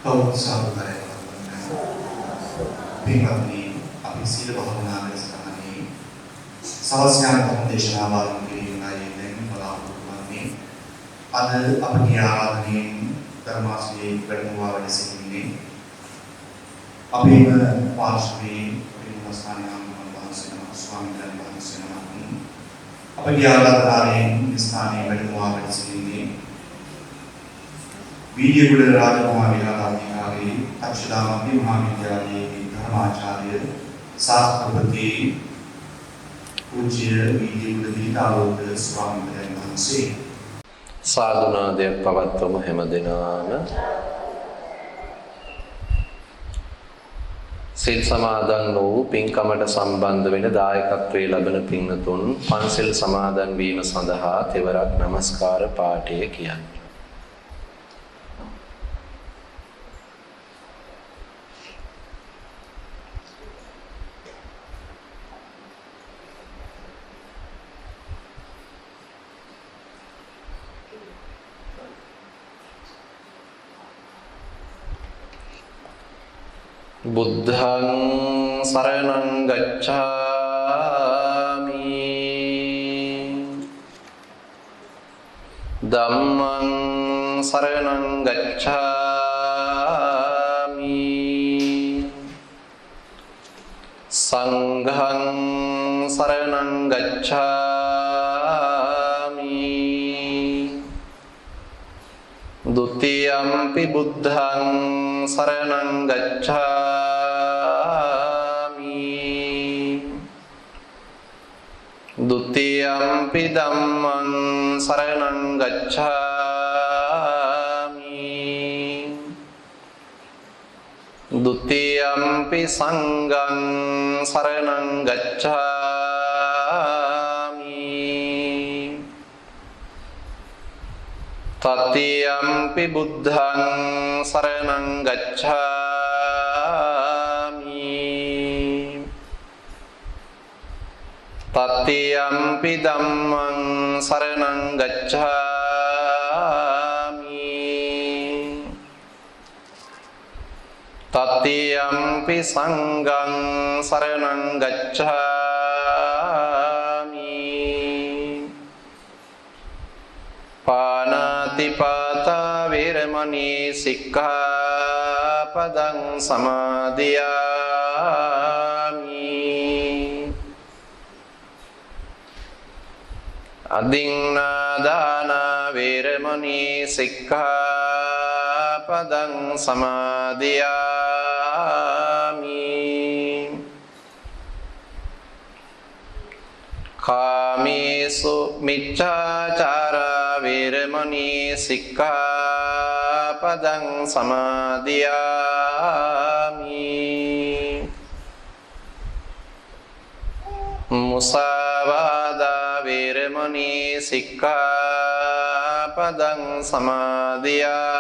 කවුරුත් සාදුකාරයක් වුණා. පින්වත්නි, අපි සීල භාවනා කරසකන්නේ සවස් ඥාන ධර්ම දේශනාව ආරම්භ කිරීමයි දැන් බලාපොරොත්තු වෙන්නේ. අද අපගේ ආරාධනෙන් ධර්මාශ්‍රයේ වැඩමවා වැඩ සිටින්නේ අපේම පාර්ශ්වයේ පින්වස්ථානයන් වහන්සේ ස්වාමීන් වහන්සේ නමක් අපගේ ආරාධනාවෙන් ස්ථානයේ වැඩමවා වැඩ සිටින්නේ වීර්යගුඩ රාජකුමාර විහාරාධිකාරී අක්ෂරාම මහාවිද්‍යාලයේ ධර්මාචාර්ය ශාස්ත්‍රපති පූජ්‍ය වීර්යගුඩ දීතාලෝක ස්වාමීන් වහන්සේ සාදුනාදයක් පවත්වමු හැමදෙනාම. සිල් සමාදන් වූ පින්කමට සම්බන්ධ වෙන දායකත්වයේ ලබන පින්වතුන් පන්සිල් සමාදන් වීම සඳහා තෙවරක් নমස්කාර පාඨය කියන්නේ. බුද්ධං සරණං ගච්ඡාමි ධම්මං සරණං ගච්ඡාමි සංඝං සරණං ගච්ඡාමි ဒုတိယံ පි බුද්ධං සරණං ගච්ඡාමි ဒုတိယံ පි ධම්මං සරණං ගච්ඡාමි ဒုတိယံ පි සංඝං සරණං ගච්ඡාමි တတိယံ පි බුද්ධං සරණං ගච්ඡාමි တတိယံ පි ධම්මං සරණං ගච්ඡාමි တတိယံ පි සංඝං සරණං ගච්ඡාමි පාණාතිපාතා වේරමණී සික්ඛාපදං සමාදියාමි අදින්නාදාන වේරමණී සික්ඛාපදං සමාදියාමි කාමේසු මිච්ඡාචාරා වේරමණී සික්ඛාපදං සමාදියාමි මුසාවාදා වේරමණී සික්ඛාපදං සමාදියාමි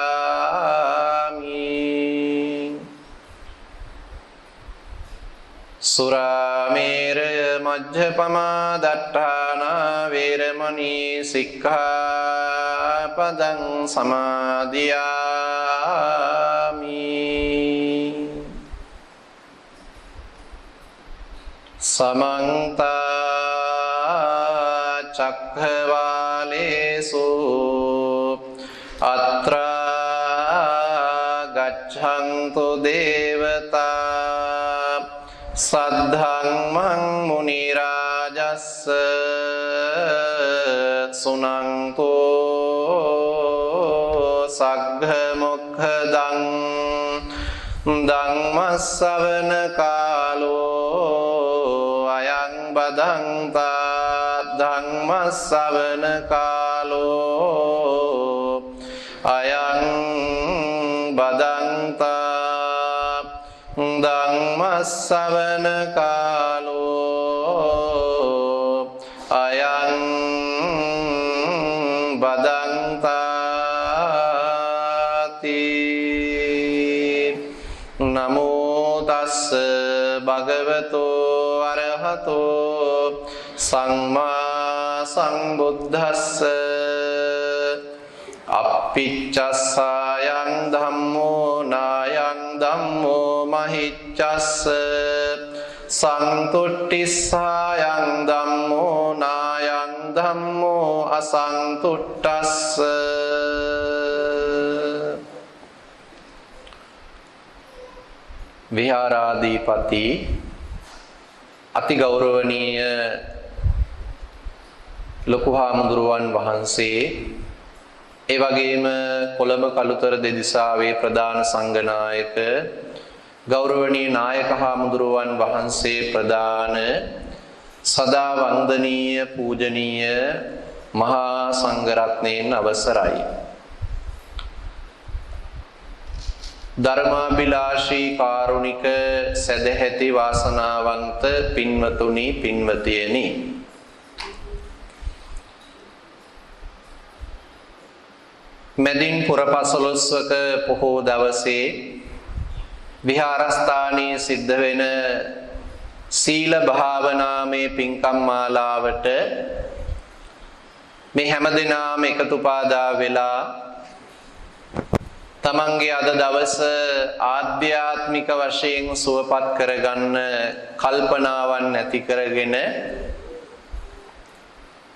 සුරාමේරය මජ්ජපමා දට්ඨානා වේරමණී සික්ඛාපදං සමාදියාමි සමන්ත චක්ඛවාලේසු අත්‍රා ගච්ඡන්තු දේවතා සද්ධම්මං මුනි රාජස්ස සුනන්තෝ සග්ග මොක්ඛදං ධම්මස්සවන කාලෝ අයං බදන්තා ධම්මස්සවන කාලෝ අයං බදන්තා ධම්මස්සවන කාලෝ අයං බදන්තාති නමෝ තස්ස භගවතෝ අරහතෝ සම්මා සම්බුද්දස්ස අප්පිච්චස්සායං ධම්මෝ නා ධම්මෝ මහිච්ඡස්ස සන්තුට්ඨිස්සායං ධම්මෝ නායං ධම්මෝ අසන්තුට්ඨස්ස. විහාරාධිපති අති ගෞරවනීය ලොකු හාමුදුරුවන් වහන්සේ, ඒ වගේම කොළඹ කළුතර දෙදිසාවේ ප්‍රධාන සංඝනායක ගෞරවනීය නායක හාමුදුරුවන් වහන්සේ ප්‍රදාන සදා වන්දනීය පූජනීය මහා සංඝරත්නයන් අවසරයි. ධර්මාභිලාෂී කාරුණික සදැහැති වාසනාවන්ත පින්වතුනි පින්වතියනි, මැදින් පුර පසළොස්වක පොහෝ දවසේ විහාරස්ථානයේ සිද්ධ වෙන සීල භාවනාමය පින්කම් මාලාවට මේ හැමදෙනාම එකතු පාදා වෙලා තමන්ගේ අද දවස ආධ්‍යාත්මික වශයෙන් සුවපත් කරගන්න කල්පනාවන් ඇති කරගෙන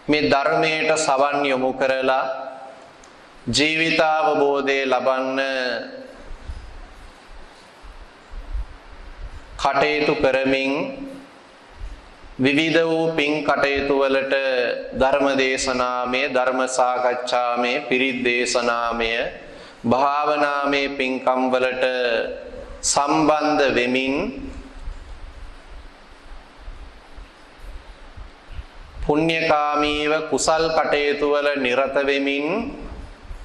මේ ධර්මයට සවන් යොමු කරලා ජීවිතාවබෝධය ලබන්න කටයුතු කරමින් විවිධ වූ පින් කටයුතු වලට ධර්ම දේශනාමය, ධර්ම සාකච්ඡාමය, පිරිත් දේශනාමය, භාවනාමය පින්කම් වලට සම්බන්ධ වෙමින් පුණ්‍යකාමීව කුසල් කටයුතු වල නිරත වෙමින්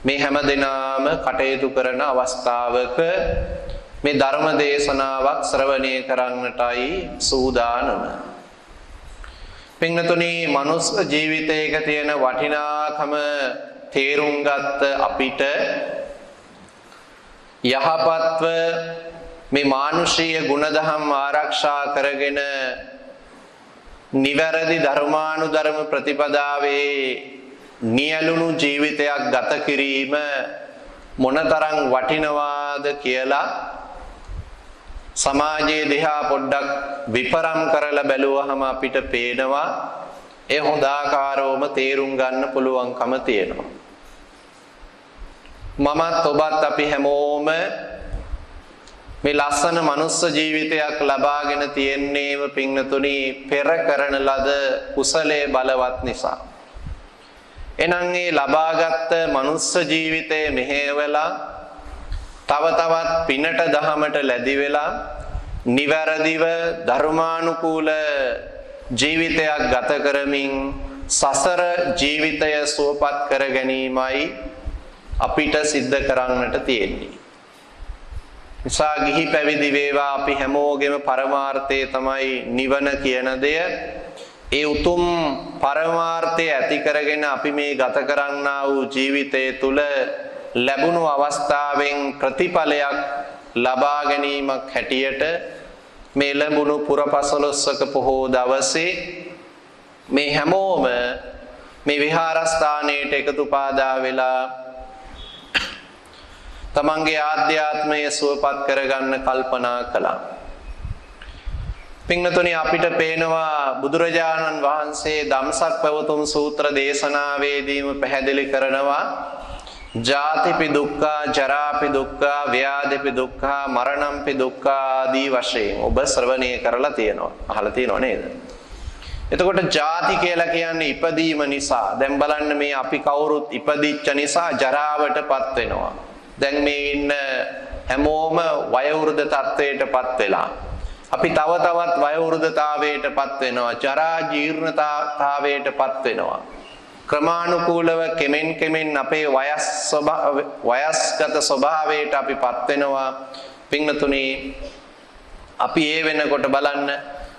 මේ හැමදෙනාම කටයුතු කරන අවස්ථාවක මේ ධර්ම දේශනාවක් ශ්‍රවණය කරන්නටයි සූදානම. පින්වතුනි, මනුස්ස ජීවිතයක තියෙන වටිනාකම තේරුම් ගත්ත අපිට යහපත්ව මේ මානුෂීය ගුණධම් ආරක්ෂා කරගෙන නිවැරදි ධර්මානුධර්ම ප්‍රතිපදාවේ නියලුණු ජීවිතයක් ගත කිරීම මොනතරම් වටිනවාද කියලා සමාජයේ දිහා පොඩ්ඩක් විපරම් කරලා බැලුවහම අපිට පේනවා ඒ හොඳාකාරවම තේරුම් ගන්න පුළුවන්කම තියෙනවා. මමත් ඔබත් අපි හැමෝම මේ ලස්සන මනුස්ස ජීවිතයක් ලබාගෙන තියෙන්නේම පින්වතුනි පෙර කරන ලද කුසලයේ බලවත් නිසා. එනම් ඒ ලබාගත් මනුස්ස ජීවිතය මෙහෙवला තව තවත් පිනට දහමට ලැබි වෙලා නිවැරදිව ධර්මානුකූල ජීවිතයක් ගත කරමින් සසර ජීවිතය සුවපත් කර ගැනීමයි අපිට සිද්ධ කරන්නට තියෙන්නේ. නිසා ගිහි පැවිදි වේවා අපි හැමෝගෙම පරමාර්ථය තමයි නිවන කියන දෙය. ඒ උතුම් පරමාර්ථය ඇති කරගෙන අපි මේ ගත කරන්නා වූ ජීවිතය තුළ ලැබුණු අවස්ථාවෙන් ප්‍රතිඵලයක් ලබා ගැනීමක් හැටියට මේ ලැබුණු පුරපසළොස්වක පොහෝ දවසේ මේ හැමෝම මේ විහාරස්ථානයට එකතු පාදා වෙලා තමන්ගේ ආධ්‍යාත්මය සුවපත් කරගන්න කල්පනා කළා. පින්වතුනි, අපිට පේනවා බුදුරජාණන් වහන්සේ ධම්සක් පැවතුම් සූත්‍ර දේශනාවේදීම පැහැදිලි කරනවා ජාතිපි දුක්ඛා, ජරාපි දුක්ඛා, ව්‍යාධිපි දුක්ඛා, මරණම්පි දුක්ඛා ආදී වශයෙන් ඔබ ශ්‍රවණය කරලා තියෙනවා, අහලා තියෙනව නේද? එතකොට ජාති කියලා කියන්නේ ඉපදීම නිසා. දැන් බලන්න මේ අපි කවුරුත් ඉපදිච්ච නිසා ජරාවටපත් වෙනවා. දැන් මේ ඉන්න හැමෝම වයෝවෘද්ධ තත්වයටපත් වෙලා අපි තව තවත් වයෝවෘද්ධතාවයටපත් වෙනවා, ජරා ජීර්ණතාවයටපත් වෙනවා. ක්‍රමානුකූලව කෙමෙන් කෙමෙන් අපේ වයස්ගත ස්වභාවයට අපිපත් වෙනවා. පින්වතුනි, අපි ඒ වෙනකොට බලන්න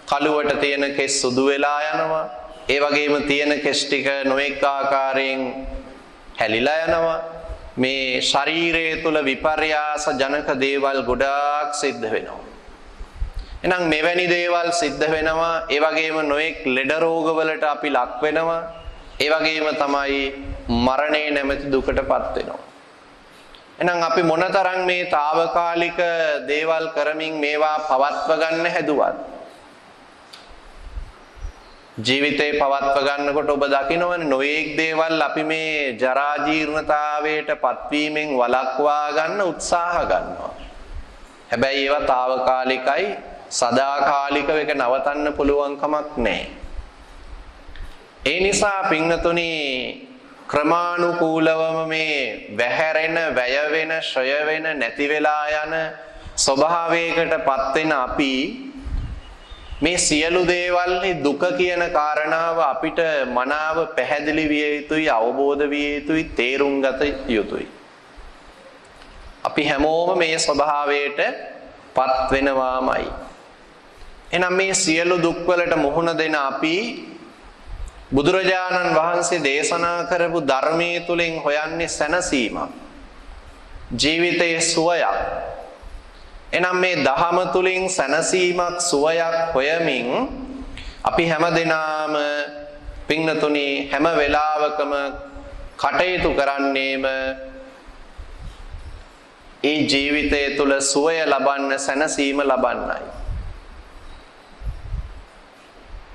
කළුවට තියෙන කෙස් සුදු වෙලා යනවා. ඒ වගේම තියෙන කෙස් ටික නොඑක ආකාරයෙන් හැලිලා යනවා. මේ ශරීරය තුල විපර්යාස ජනක දේවල් ගොඩාක් සිද්ධ වෙනවා. එහෙනම් මෙවැනි දේවල් සිද්ධ වෙනවා. ඒ වගේම නොඑක් ලෙඩ රෝග වලට අපි ලක් වෙනවා. ඒ වගේම තමයි මරණය නැමැති දුකටපත් වෙනවා. එහෙනම් අපි මොනතරම් මේ తాවකාලික දේවල් කරමින් මේවා පවත්ව ගන්න හැදුවත් ජීවිතේ පවත්ව ගන්නකොට ඔබ දකිනවනේ නොයේක් දේවල් අපි මේ ජරා ජීර්ණතාවයට පත්වීමෙන් වළක්වා ගන්න උත්සාහ ගන්නවා. හැබැයි ඒවා తాවකාලිකයි, සදාකාලිකව එක නවතන්න පුළුවන් කමක් නැහැ. ඒ නිසා පින්නතුනි ක්‍රමානුකූලවම මේ වැහැරෙන, වැය වෙන, ශ්‍රය වෙන, නැති වෙලා යන ස්වභාවයකටපත් වෙන අපි මේ සියලු දේවල්හි දුක කියන කාරණාව අපිට මනාව පැහැදිලි විය යුතුයි, අවබෝධ විය යුතුයි, තේරුම් ගත යුතුයි. අපි හැමෝම මේ ස්වභාවයට පත් වෙනවාමයි. එහෙනම් මේ සියලු දුක් වලට මුහුණ දෙන අපි බුදුරජාණන් වහන්සේ දේශනා කරපු ධර්මයේ තුලින් හොයන්නේ සැනසීමක්, ජීවිතයේ සුවයක්. එනම් මේ දහම තුලින් සැනසීමක්, සුවයක් හොයමින් අපි හැමදෙනාම පින්නතුනි හැම වෙලාවකම කටයුතු කරන්නේම ඒ ජීවිතය තුල සුවය ලබන්න, සැනසීම ලබන්නයි.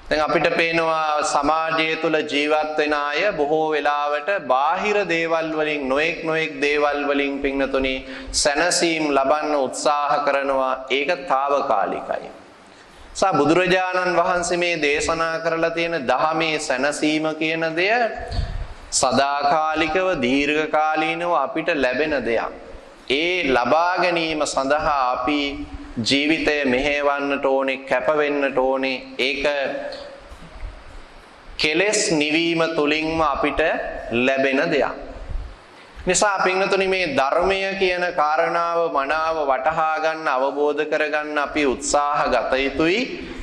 දැන් අපිට පේනවා සමාජය තුල ජීවත් වෙන අය බොහෝ වෙලාවට බාහිර දේවල් වලින්, නොඑක් දේවල් වලින් පින්නතුනි සැනසීම ලබන්න උත්සාහ කරනවා. ඒක తాවකාලිකයි. බුදුරජාණන් වහන්සේ මේ දේශනා කරලා තියෙන දහමේ සැනසීම කියන දෙය සදාකාලිකව, දීර්ඝකාලීනව අපිට ලැබෙන දෙයක්. ඒ ලබා ගැනීම සඳහා අපි ජීවිතය මෙහෙවන්නට ඕනේ, කැප වෙන්නට ඕනේ. ඒක කෙලෙස් නිවීම තුලින්ම අපිට ලැබෙන දෙයක්. නිසා පින්වතුනි මේ ධර්මය කියන කාරණාව මනාව වටහා ගන්න, අවබෝධ කරගන්න අපි උත්සාහ ගත යුතුයි.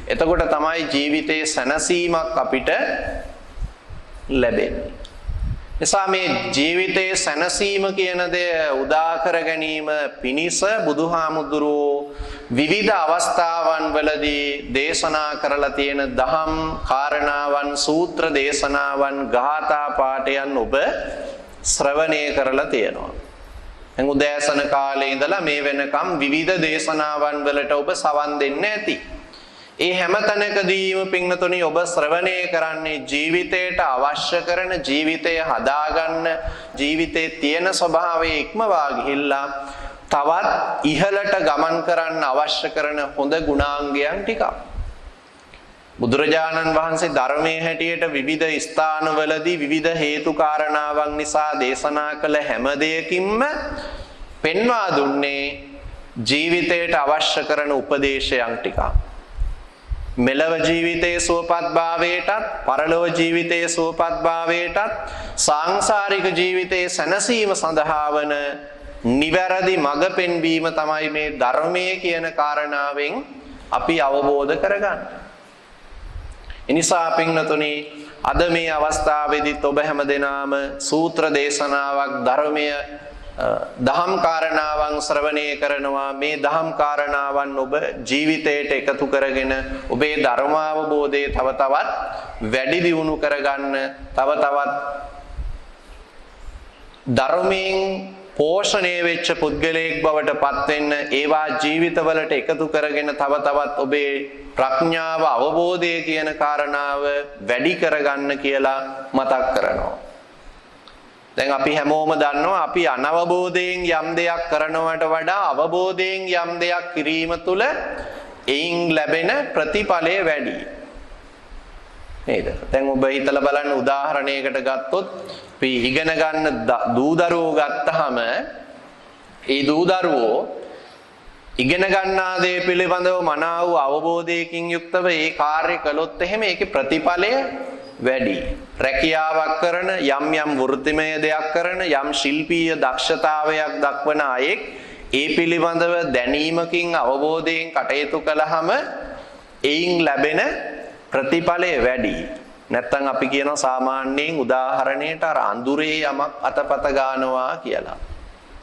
එතකොට තමයි ජීවිතයේ සැනසීමක් අපිට ලැබෙන්නේ. නිසා මේ ජීවිතයේ සැනසීම කියන දේ උදා කර ගැනීම පිණිස බුදුහාමුදුරුවෝ විවිධ අවස්ථාවන් වලදී දේශනා කරලා තියෙන දහම් කාරණාවන්, සූත්‍ර දේශනාවන්, ගාථා පාඨයන් ඔබ ශ්‍රවණය කරලා තියෙනවා. දැන් උදෑසන කාලේ ඉඳලා මේ වෙනකම් විවිධ දේශනාවන් වලට ඔබ සවන් දෙන්නේ ඇති. ඒ හැම තැනකදීම පින්නතුනි ඔබ ශ්‍රවණය කරන්නේ ජීවිතයට අවශ්‍ය කරන, ජීවිතය හදාගන්න, ජීවිතයේ තියෙන ස්වභාවය ඉක්මවා ගිහිල්ලා තවත් ඉහළට ගමන් කරන්න අවශ්‍ය කරන හොඳ ගුණාංගයන් ටිකක්. බුදුරජාණන් වහන්සේ ධර්මයේ හැටියට විවිධ ස්ථානවලදී විවිධ හේතු කාරණාවන් නිසා දේශනා කළ හැම දෙයකින්ම පෙන්වා දුන්නේ ජීවිතයට අවශ්‍ය කරන උපදේශයන් ටිකක්. මෙලව ජීවිතයේ සුවපත් භාවයටත්, පරලොව ජීවිතයේ සුවපත් භාවයටත්, සාංශාරික ජීවිතයේ සැනසීම සඳහා වන නිවැරදි මඟ පෙන්වීම තමයි මේ ධර්මයේ කියන කාරණාවෙන් අපි අවබෝධ කරගන්නේ. එනිසා පින්වතුනි අද මේ අවස්ථාවේදීත් ඔබ හැමදෙනාම සූත්‍ර දේශනාවක්, ධර්මයේ දහම් කාරණාවන් ශ්‍රවණය කරනවා. මේ දහම් කාරණාවන් ඔබ ජීවිතයට එකතු කරගෙන ඔබේ ධර්මාවබෝධය තව තවත් වැඩි දියුණු කරගන්න, තව තවත් ධර්මයෙන් පෝෂණය වෙච්ච පුද්ගලයෙක් බවට පත් වෙන්න, ඒවා ජීවිතවලට එකතු කරගෙන තව තවත් ඔබේ ප්‍රඥාව, අවබෝධය කියන කාරණාව වැඩි කරගන්න කියලා මතක් කරනවා. දැන් අපි හැමෝම දන්නවා අපි අනවබෝධයෙන් යම් දෙයක් කරනවට වඩා අවබෝධයෙන් යම් දෙයක් කිරීම තුළ එයින් ලැබෙන ප්‍රතිඵලය වැඩි. නේද? දැන් ඔබ හිතලා බලන්න, උදාහරණයකට ගත්තොත් අපි ඉගෙන ගන්න දූ දරුවෝ ගත්තාම ඒ දූ දරුවෝ ඉගෙන ගන්නා දේ පිළිබඳව මනාව අවබෝධයකින් යුක්තව ඒ කාර්ය කළොත් එහෙම ඒකේ ප්‍රතිඵලය වැඩි. රැකියාවක් කරන, යම් වෘත්තිමය දෙයක් කරන, යම් ශිල්පීය දක්ෂතාවයක් දක්වන අයෙක් ඒ පිළිබඳව දැනීමකින්, අවබෝධයෙන් කටයුතු කළාම එයින් ලැබෙන ප්‍රතිඵලය වැඩි. නැත්තම් අපි කියනවා සාමාන්‍යයෙන් උදාහරණයට අර අඳුරේ යමක් අතපත ගන්නවා කියලා.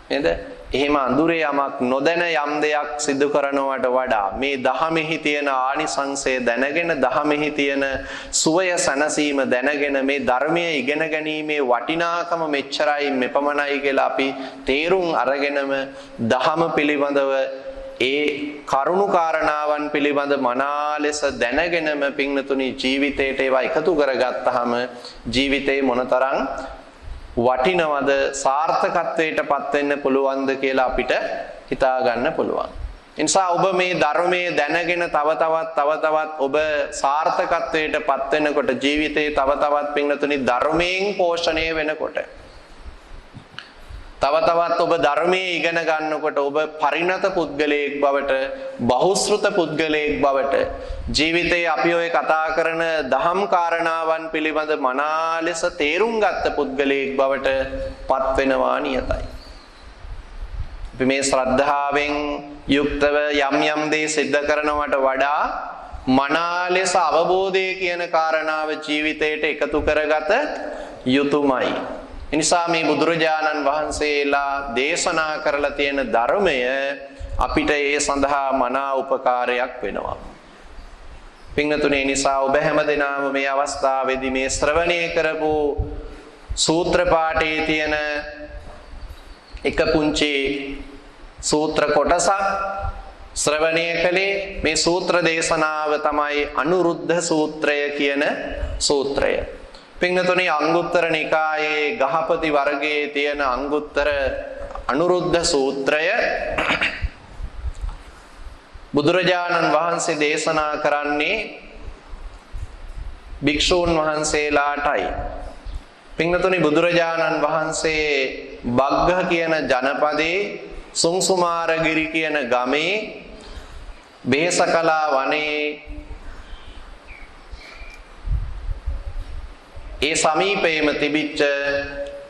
නේද? එහෙම අඳුරේ යමක් නොදැන යම් දෙයක් සිදු කරනවට වඩා මේ දහමෙහි තියෙන ආනිසංසය දැනගෙන දහමෙහි තියෙන සුවය සැනසීම දැනගෙන මේ ධර්මයේ ඉගෙන ගැනීමේ වටිනාකම මෙච්චරයි මෙපමණයි කියලා අපි තේරුම් අරගෙනම දහම පිළිබඳව ඒ කරුණු කාරණාවන් පිළිබඳ මනා ලෙස දැනගෙනම පින්තුනි ජීවිතයට ඒවා එකතු කරගත්තාම ජීවිතේ මොනතරම් වටිනවද සාර්ථකත්වයට පත් වෙන්න පුළුවන්ද කියලා අපිට හිතා ගන්න පුළුවන්. ඒ නිසා ඔබ මේ ධර්මයේ දැනගෙන තව තවත් ඔබ සාර්ථකත්වයට පත් වෙනකොට ජීවිතේ තව තවත් පින්තුනි ධර්මයෙන් පෝෂණය වෙනකොට තව තවත් ඔබ ධර්මයේ ඉගෙන ගන්නකොට ඔබ පරිණත පුද්ගලයෙක් බවට බහුශ්‍රృత පුද්ගලයෙක් බවට ජීවිතයේ අපි ඔය කතා කරන දහම් කාරණාවන් පිළිබඳ මනා ලෙස තේරුම් ගත්ත පුද්ගලයෙක් බවට පත් වෙනවා නියතයි. අපි මේ ශ්‍රද්ධාවෙන් යුක්තව යම් දේ සිද්ධ කරනවට වඩා මනා ලෙස අවබෝධය කියන කාරණාව ජීවිතයට එකතු කරගත යුතුයමයි. එනිසා මේ බුදුරජාණන් වහන්සේලා දේශනා කරලා තියෙන ධර්මය අපිට ඒ සඳහා මනා උපකාරයක් වෙනවා. පින්තුනේ නිසා ඔබ හැමදෙනාම මේ අවස්ථාවේදී මේ ශ්‍රවණය කරපු සූත්‍ර පාඨයේ තියෙන එක පුංචි සූත්‍ර කොටසක් ශ්‍රවණය කළේ මේ සූත්‍ර දේශනාව තමයි අනුරුද්ධ සූත්‍රය කියන සූත්‍රය. පින්තුනේ අංගුත්තර නිකායේ ගහපති වර්ගයේ තියෙන අංගුත්තර අනුරුද්ධ සූත්‍රය බුදුරජාණන් වහන්සේ දේශනා කරන්නේ භික්ෂූන් වහන්සේලාටයි. පින්තුනේ බුදුරජාණන් වහන්සේ බග්ගහ කියන ජනපදයේ සුංසුමාරගිරි කියන ගමේ බේසකලා වනයේ ඒ සමීපයේම තිබිච්ච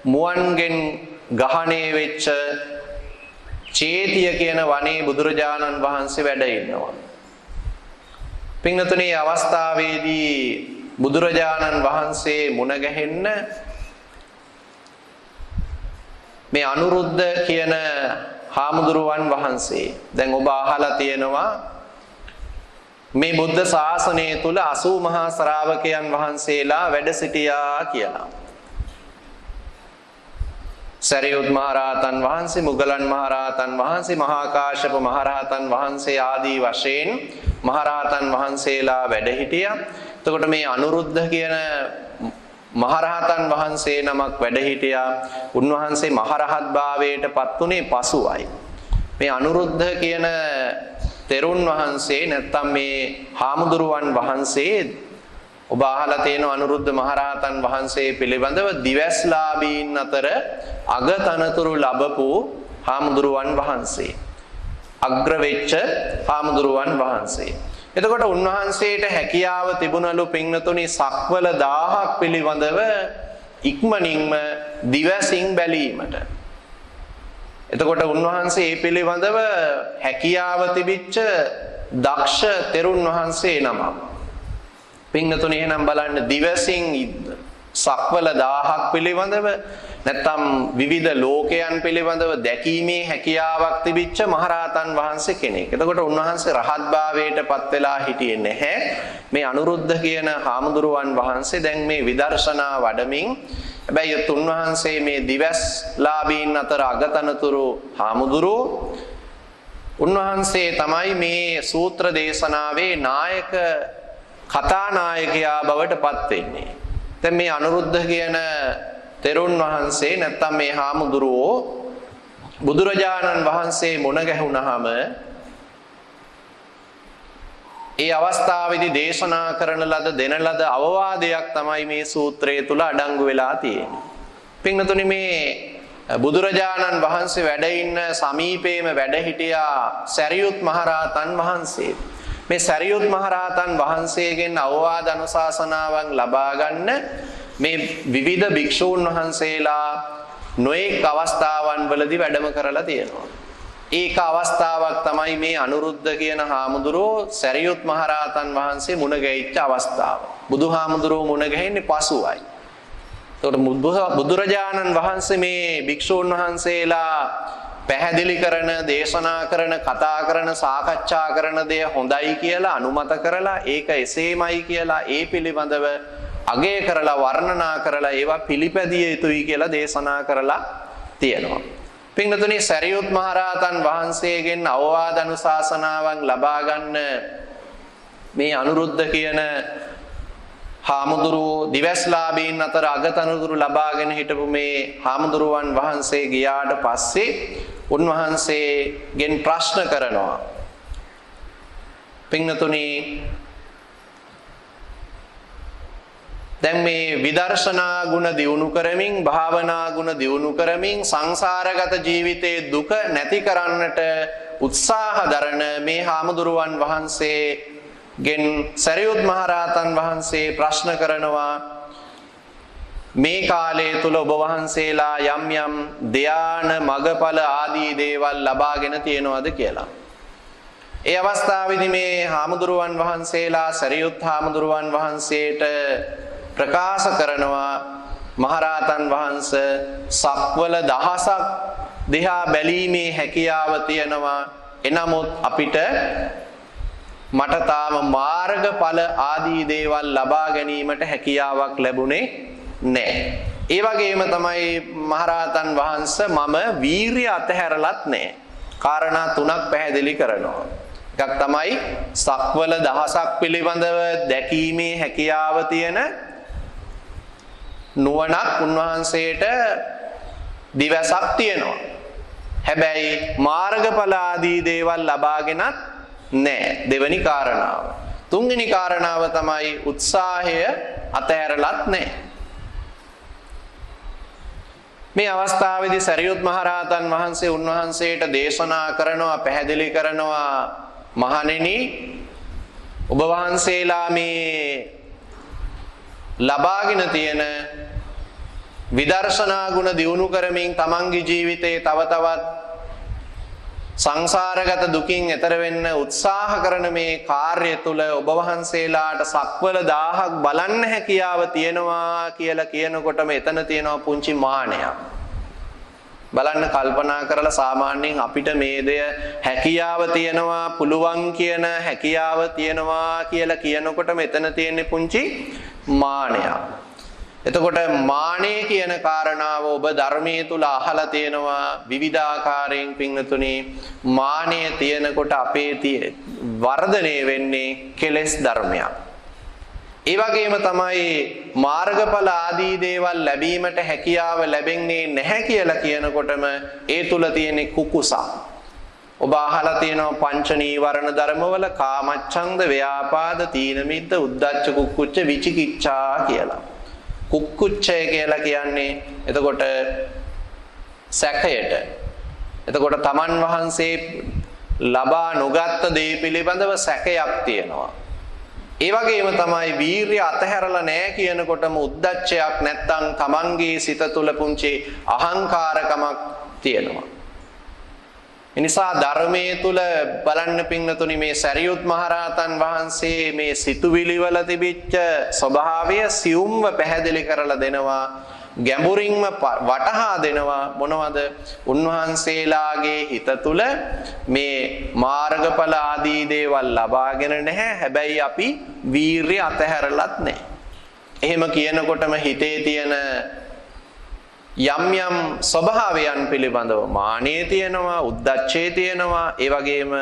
මුවන්ගෙන් ගහණය වෙච්ච චේතිය කියන වනයේ බුදුරජාණන් වහන්සේ වැඩ ඉන්නවා. පින්තුනේ අවස්ථාවේදී බුදුරජාණන් වහන්සේ මුණ ගැහෙන්න මේ අනුරුද්ධ කියන හාමුදුරුවන් වහන්සේ දැන් ඔබ අහලා තියෙනවා මේ බුද්ධ ශාසනය තුල 80 මහා ශ්‍රාවකයන් වහන්සේලා වැඩ සිටියා කියලා. සරියුත් මහ රහතන් වහන්සේ, මුගලන් මහ රහතන් වහන්සේ, මහා කාශ්‍යප මහ රහතන් වහන්සේ ආදී වශයෙන් මහ රහතන් වහන්සේලා වැඩ හිටියා. එතකොට මේ අනුරුද්ධ කියන මහ රහතන් වහන්සේ නමක් වැඩ හිටියා. උන්වහන්සේ මහ රහත් භාවයට පත් උනේ පසුවයි. මේ අනුරුද්ධ කියන තෙරුන් වහන්සේ නැත්තම් මේ හාමුදුරුවන් වහන්සේ ඔබ අහලා තියෙන අනුරුද්ධ මහරහතන් වහන්සේ පිළිබඳව දිවස්ලාභීන් අතර අගතනතුරු ලැබපු හාමුදුරුවන් වහන්සේ අග්‍ර වෙච්ච හාමුදුරුවන් වහන්සේ. එතකොට උන්වහන්සේට හැකියාව තිබුණලු පින්තුනි සක්වල 1000ක් පිළිබඳව ඉක්මනින්ම දිවසින් බැලීමට. එතකොට උන්වහන්සේ මේ පිළිබඳව හැකියාව තිබිච්ච දක්ෂ තෙරුන් වහන්සේ නමක්. පින්තුනි එහෙනම් බලන්න දිවසින් සක්වල 1000ක් පිළිබඳව නැත්නම් විවිධ ලෝකයන් පිළිබඳව දැකීමේ හැකියාවක් තිබිච්ච මහරහතන් වහන්සේ කෙනෙක්. එතකොට උන්වහන්සේ රහත් භාවයට පත් වෙලා හිටියේ නැහැ. මේ අනුරුද්ධ කියන හාමුදුරුවන් වහන්සේ දැන් මේ විදර්ශනා වඩමින් හැබැයි උන්වහන්සේ මේ දිවස්ලාභීන් අතර අගතනතුරු හාමුදුරුවෝ උන්වහන්සේ තමයි මේ සූත්‍ර දේශනාවේ නායක කතානායකයා බවට පත් වෙන්නේ. දැන් මේ අනුරුද්ධ කියන තෙරුන් වහන්සේ නැත්තම් මේ හාමුදුරුවෝ බුදුරජාණන් වහන්සේ මුණ ගැහුණාම ඒ අවස්ථාවේදී දේශනා කරන ලද දෙන ලද අවවාදයක් තමයි මේ සූත්‍රය තුල අඩංගු වෙලා තියෙන්නේ. පින්තුනි මේ බුදුරජාණන් වහන්සේ වැඩ ඉන්න සමීපයේම වැඩ හිටියා සරියුත් මහරහතන් වහන්සේ. මේ සරියුත් මහරහතන් වහන්සේගෙන් අවවාද අනුශාසනාවන් ලබා ගන්න මේ විවිධ භික්ෂූන් වහන්සේලා නොඑක් අවස්ථාවන් වලදී වැඩම කරලා තියෙනවා. ඒක අවස්ථාවක් තමයි මේ අනුරුද්ධ කියන හාමුදුරුවෝ සරියුත් මහරහතන් වහන්සේ මුණ ගැහිච්ච අවස්ථාව. බුදුහාමුදුරුවෝ මුණ ගැහෙන්නේ පසුවයි. ඒකට බුදුරජාණන් වහන්සේ මේ භික්ෂූන් වහන්සේලා පැහැදිලි කරන, දේශනා කරන, කතා කරන, සාකච්ඡා කරන දේ හොඳයි කියලා අනුමත කරලා ඒක එසේමයි කියලා ඒ පිළිබඳව අගය කරලා වර්ණනා කරලා ඒවා පිළිපැදිය යුතුයි කියලා දේශනා කරලා තියෙනවා. පින්වතුනි, සරියුත් මහරහතන් වහන්සේගෙන් අවවාද අනුශාසනාවන් ලබා ගන්න මේ අනුරුද්ධ කියන හාමුදුරුවෝ දිවස්ලාභීන් අතර අගතනතුරු ලබාගෙන හිටපු මේ හාමුදුරුවන් වහන්සේ ගියාට පස්සේ උන්වහන්සේගෙන් ප්‍රශ්න කරනවා. පින්වතුනි, දැන් මේ විදර්ශනා ගුණ දියුණු කරමින්, භාවනා ගුණ දියුණු කරමින් සංසාරගත ජීවිතයේ දුක නැති කරන්නට උත්සාහ දරන මේ හාමුදුරුවන් වහන්සේගෙන් සරියුත් මහරහතන් වහන්සේ ප්‍රශ්න කරනවා, මේ කාලය තුල ඔබ වහන්සේලා යම් යම් ධ්‍යාන, මගඵල ආදී දේවල් ලබාගෙන තියෙනවද කියලා. ඒ අවස්ථාවේදී මේ හාමුදුරුවන් වහන්සේලා සරියුත් හාමුදුරුවන් වහන්සේට ප්‍රකාශ කරනවා, මහරහතන් වහන්සේ සක්වල දහසක් දිහා බැලීමේ හැකියාව තියෙනවා. එනමුත් අපිට මට තාම මාර්ගඵල ආදී දේවල් ලබා ගැනීමට හැකියාවක් ලැබුණේ නැහැ. ඒ වගේම තමයි මහරහතන් වහන්සේ මම වීරිය අතහැරලත් නැහැ. කාරණා තුනක් පැහැදිලි කරනවා. එකක් තමයි සක්වල දහසක් පිළිබඳව දැකීමේ හැකියාව තියෙන නුවණක් උන්වහන්සේට දිවසක් තියෙනවා. හැබැයි මාර්ගඵල ආදී දේවල් ලබාගෙනත් නැහැ. දෙවෙනි කාරණාව. තුන්වෙනි කාරණාව තමයි උත්සාහය අතහැරලත් නැහැ. මේ අවස්ථාවේදී සරියුත් මහරහතන් වහන්සේ උන්වහන්සේට දේශනා කරනවා, පැහැදිලි කරනවා, මහණෙනි, ඔබ වහන්සේලා මේ ලබාගෙන තියෙන විදර්ශනා ගුණ දියුණු කරමින් තමන්ගේ ජීවිතේ තව තවත් සංසාරගත දුකින් එතර වෙන්න උත්සාහ කරන මේ කාර්යය තුළ ඔබ වහන්සේලාට සක්වල 1000ක් බලන්න හැකියාව තියෙනවා කියලා කියනකොටම එතන තියෙනවා පුංචි මානයක්. බලන්න, කල්පනා කරලා සාමාන්‍යයෙන් අපිට මේ දෙය හැකියාව තියෙනවා, පුළුවන් කියන හැකියාව තියෙනවා කියලා කියනකොට මෙතන තියෙන්නේ පුංචි මානයක්. එතකොට මානෙ කියන කාරණාව ඔබ ධර්මයේ තුල අහලා තියෙනවා විවිධාකාරයෙන්. පින්වතුනි, මානෙ තියෙනකොට අපේ වර්ධනය වෙන්නේ කෙලෙස් ධර්මයක්. ඒ වගේම තමයි මාර්ගඵල ආදී දේවල් ලැබීමට හැකියාව ලැබෙන්නේ නැහැ කියලා කියනකොටම ඒ තුල තියෙන කුකුසක්. ඔබ අහලා තියෙනවා පංච නීවරණ ධර්මවල කාමච්ඡන්ද, ව්‍යාපාද, තීන මිද්ද, උද්ධච්ච, කුක්කුච්ච, විචිකිච්ඡා කියලා. කුක්කුච්චය කියලා කියන්නේ එතකොට සැකයට. එතකොට තමන් වහන්සේ ලබා නොගත්ත දේ පිළිබඳව සැකයක් තියෙනවා. ඒ වගේම තමයි වීරිය අතහැරලා නැහැ කියනකොටම උද්දච්චයක්, නැත්තම් තමන්ගේ සිත තුළ පුංචි අහංකාරකමක් තියෙනවා. එනිසා ධර්මයේ තුල බලන්න පින්නතුනි, මේ සරියුත් මහරහතන් වහන්සේ මේ සිතුවිලි වල තිබිච්ච ස්වභාවය සියුම්ව පැහැදිලි කරලා දෙනවා, ගැඹුරින්ම වටහා දෙනවා. මොනවද? උන්වහන්සේලාගේ හිත තුල මේ මාර්ගඵල ආදී දේවල් ලබාගෙන නැහැ. හැබැයි අපි වීරිය අතහැරලත් නැහැ. එහෙම කියනකොටම හිතේ තියෙන යම් යම් ස්වභාවයන් පිළිබඳව මානිය තියෙනවා, උද්දච්චය තියෙනවා, ඒ වගේම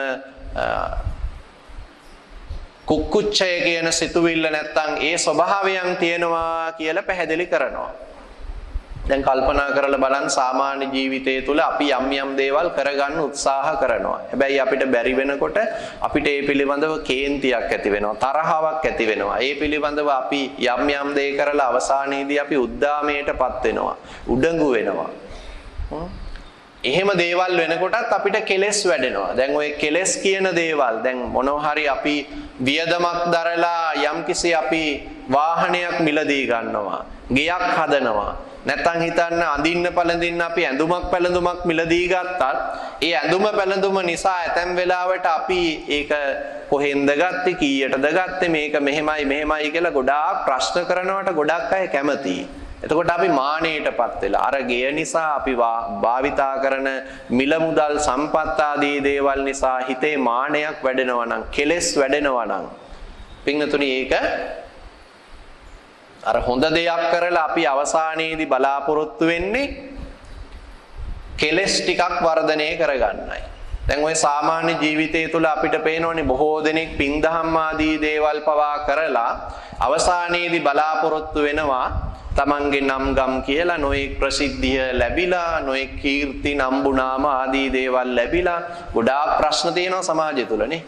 කුක්කුච්චය කියන සිතුවිල්ල නැත්තම් ඒ ස්වභාවයන් තියෙනවා කියලා පැහැදිලි කරනවා. දැන් කල්පනා කරලා බලන්න, සාමාන්‍ය ජීවිතය තුළ අපි යම් යම් දේවල් කරගන්න උත්සාහ කරනවා. හැබැයි අපිට බැරි වෙනකොට අපිට ඒ පිළිබඳව කේන්තියක් ඇති වෙනවා, තරහාවක් ඇති වෙනවා. ඒ පිළිබඳව අපි යම් යම් දේ කරලා අවසානයේදී අපි උද්දාමයටපත් වෙනවා, උඩඟු වෙනවා. එහෙම දේවල් වෙනකොටත් අපිට කෙලෙස් වැඩෙනවා. දැන් ওই කෙලෙස් කියන දේවල්, දැන් මොනවා හරි අපි වියදමක් දරලා යම්කිසි අපි වාහනයක් මිලදී ගන්නවා, ගෙයක් හදනවා, නැත්තම් හිතන්න අඳින්න පළඳින්න අපි ඇඳුමක් පැළඳුමක් මිලදී ගත්තත් ඒ ඇඳුම පැළඳුම නිසා ඇතැම් වෙලාවට අපි ඒක කොහෙන්ද ගත්තේ, කීයටද ගත්තේ, මේක මෙහෙමයි මෙහෙමයි කියලා ගොඩාක් ප්‍රශ්න කරනවට ගොඩක් අය කැමතියි. එතකොට අපි මානෙයටපත් වෙලා අර ගෙය නිසා අපි භාවිතා කරන මිල මුදල් සම්පත් ආදී දේවල් නිසා හිතේ මානයක් වැඩෙනවා නම් කෙලෙස් වැඩෙනවා නම් පින්වතුනි ඒක අර හොඳ දෙයක් කරලා අපි අවසානයේදී බලාපොරොත්තු වෙන්නේ කෙලෙස් ටිකක් වර්ධනය කරගන්නයි. දැන් ওই සාමාන්‍ය ජීවිතය තුළ අපිට පේනවනේ බොහෝ දෙනෙක් පින්දහම් ආදී දේවල් පවා කරලා අවසානයේදී බලාපොරොත්තු වෙනවා තමන්ගේ නම් ගම් කියලා නොයෙක් ප්‍රසිද්ධිය ලැබිලා නොයෙක් කීර්ති නම්බුනාම ආදී දේවල් ලැබිලා ගොඩාක් ප්‍රශ්න තියෙනවා සමාජය තුළනේ.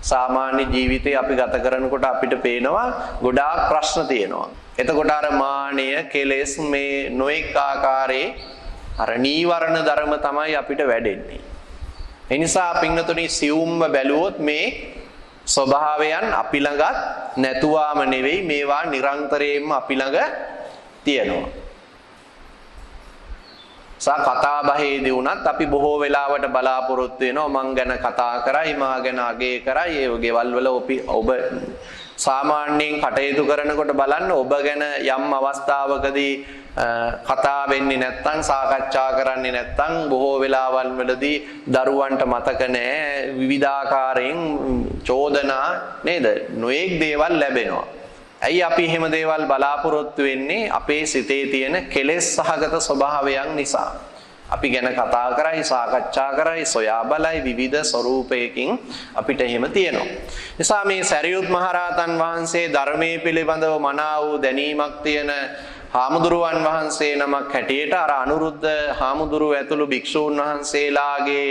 සාමාන්‍ය ජීවිතේ අපි ගත කරනකොට අපිට පේනවා ගොඩාක් ප්‍රශ්න තියෙනවා. එතකොට අර මානය කෙලෙස් මේ නොයෙක් ආකාරයේ අර නීවරණ ධර්ම තමයි අපිට වැඩෙන්නේ. ඒ නිසා පින්නතුනි සියුම්ව බැලුවොත් මේ ස්වභාවයන් අපි ළඟත් නැතුවාම නෙවෙයි මේවා නිරන්තරයෙන්ම අපි ළඟ තියෙනවා. කතා බහේදී වුණත් අපි බොහෝ වෙලාවට බලාපොරොත්තු වෙනවා මං ගැන කතා කරයි මා ගැන අගය කරයි ඒ ගෙවල් වල ඔබ සාමාන්‍යයෙන් කටයුතු කරනකොට බලන්න ඔබ ගැන යම් අවස්ථාවකදී කතා වෙන්නේ නැත්නම් සාකච්ඡා කරන්නේ නැත්නම් බොහෝ වෙලාවල් වලදී දරුවන්ට මතක නැහැ විවිධාකාරයෙන් චෝදනා නේද නොඑක් දේවල් ලැබෙනවා. ඇයි අපි එහෙම දේවල් බලාපොරොත්තු වෙන්නේ අපේ සිතේ තියෙන කෙලෙස් සහගත ස්වභාවයන් නිසා. අපි ගැන කතා කරයි සාකච්ඡා කරයි සොයා බලයි විවිධ ස්වරූපයකින් අපිට එහෙම තියෙනවා. නිසා මේ සරියුත් මහරහතන් වහන්සේ ධර්මයේ පිළිබඳව මනා වූ දැනීමක් තියෙන හාමුදුරුවන් වහන්සේ නමක් හැටියට අර අනුරුද්ධ හාමුදුරුව ඇතුළු භික්ෂූන් වහන්සේලාගේ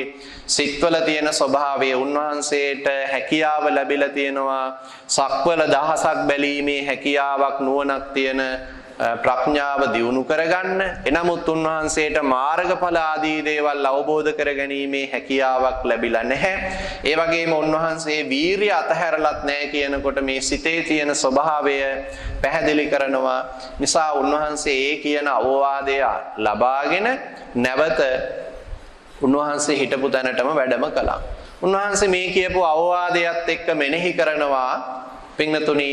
සිත්වල තියෙන ස්වභාවය උන්වහන්සේට හැකියාව ලැබිලා තියෙනවා සක්වල දහසක් බැලීමේ හැකියාවක් නුවණක් තියෙන ප්‍රඥාව දියුණු කරගන්න. එනමුත් උන්වහන්සේට මාර්ගඵල ආදී දේවල් අවබෝධ කරගැනීමේ හැකියාවක් ලැබිලා නැහැ. ඒ වගේම උන්වහන්සේ වීරිය අතහැරලත් නැහැ කියනකොට මේ සිතේ තියෙන ස්වභාවය පැහැදිලි කරනවා. නිසා උන්වහන්සේ ඒ කියන අවවාදය ලබාගෙන නැවත උන්වහන්සේ හිටපු තැනටම වැඩම කළා. උන්වහන්සේ මේ කියපු අවවාදයත් එක්ක මෙනෙහි කරනවා පින්තුණි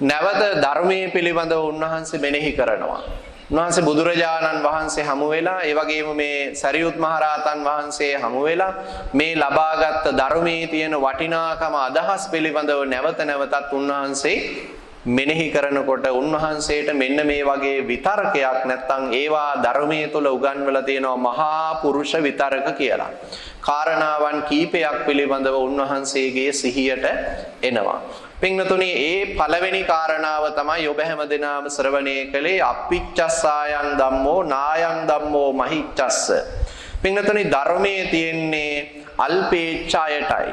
නැවත ධර්මයේ පිළිබඳව උන්වහන්සේ මෙනෙහි කරනවා. උන්වහන්සේ බුදුරජාණන් වහන්සේ හමු වෙලා ඒ වගේම මේ සරියුත් මහරහතන් වහන්සේ හමු වෙලා මේ ලබාගත් ධර්මයේ තියෙන වටිනාකම අදහස් පිළිබඳව නැවත නැවතත් උන්වහන්සේ මෙනෙහි කරනකොට උන්වහන්සේට මෙන්න මේ වගේ විතර්කයක් නැත්තම් ඒවා ධර්මයේ තුල උගන්වලා තියෙනවා මහා පුරුෂ විතර්ක කියලා. කාරණාවන් කීපයක් පිළිබඳව උන්වහන්සේගේ සිහියට එනවා. පින්වතුනි ඒ පළවෙනි කාරණාව තමයි ඔබ හැමදෙනාම ශ්‍රවණය කළේ අප්පිච්චස්සායන් ධම්මෝ නායන් ධම්මෝ මහිච්චස්ස. පින්වතුනි ධර්මයේ තියෙන්නේ අල්පේච්ඡායටයි.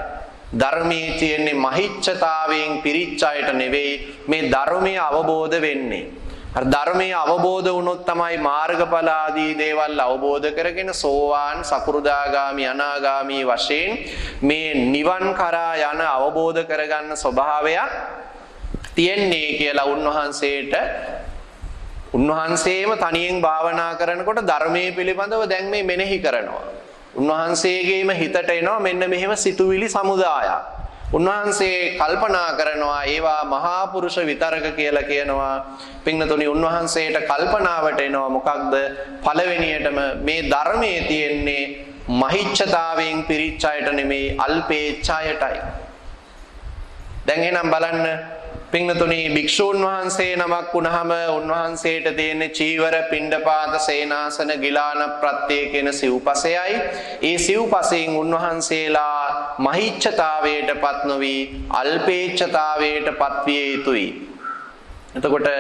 ධර්මයේ තියෙන්නේ මහිච්ඡතාවයෙන් පිරිච්ච අයට නෙවෙයි මේ ධර්මය අවබෝධ වෙන්නේ. අර ධර්මයේ අවබෝධ වුණොත් තමයි මාර්ගඵල ආදී දේවල් අවබෝධ කරගෙන සෝවාන් සකුරුදාගාමි අනාගාමි වශයෙන් මේ නිවන් කරා යන අවබෝධ කරගන්න ස්වභාවයක් තියෙන්නේ කියලා උන්වහන්සේම තනියෙන් භාවනා කරනකොට ධර්මයේ පිළිබඳව දැන් මේ මෙනෙහි කරනවා. උන්වහන්සේගේම හිතට එනවා මෙන්න මෙහෙම සිතුවිලි සමුදායක්. උන්වහන්සේ කල්පනා කරනවා ඒවා මහා පුරුෂ විතරක කියලා කියනවා. පින්වතුනි උන්වහන්සේට කල්පනාවට එනවා මොකක්ද? පළවෙනියටම මේ ධර්මයේ තියෙන්නේ මහිච්ඡතාවයෙන් පිරිච්ච අයට නෙමෙයි අල්පේච්ඡායටයි. දැන් එහෙනම් බලන්න පින්වතුනි භික්ෂූන් වහන්සේ නමක් වුණාම උන්වහන්සේට තියෙන චීවර පිණ්ඩපාත සේනාසන ගිලාන ප්‍රත්‍ය කියන සිව්පසයයි. ඒ සිව්පසයෙන් උන්වහන්සේලා මහිච්ඡතාවයටපත් නොවි අල්පේච්ඡතාවයටපත් විය යුතුයි. එතකොට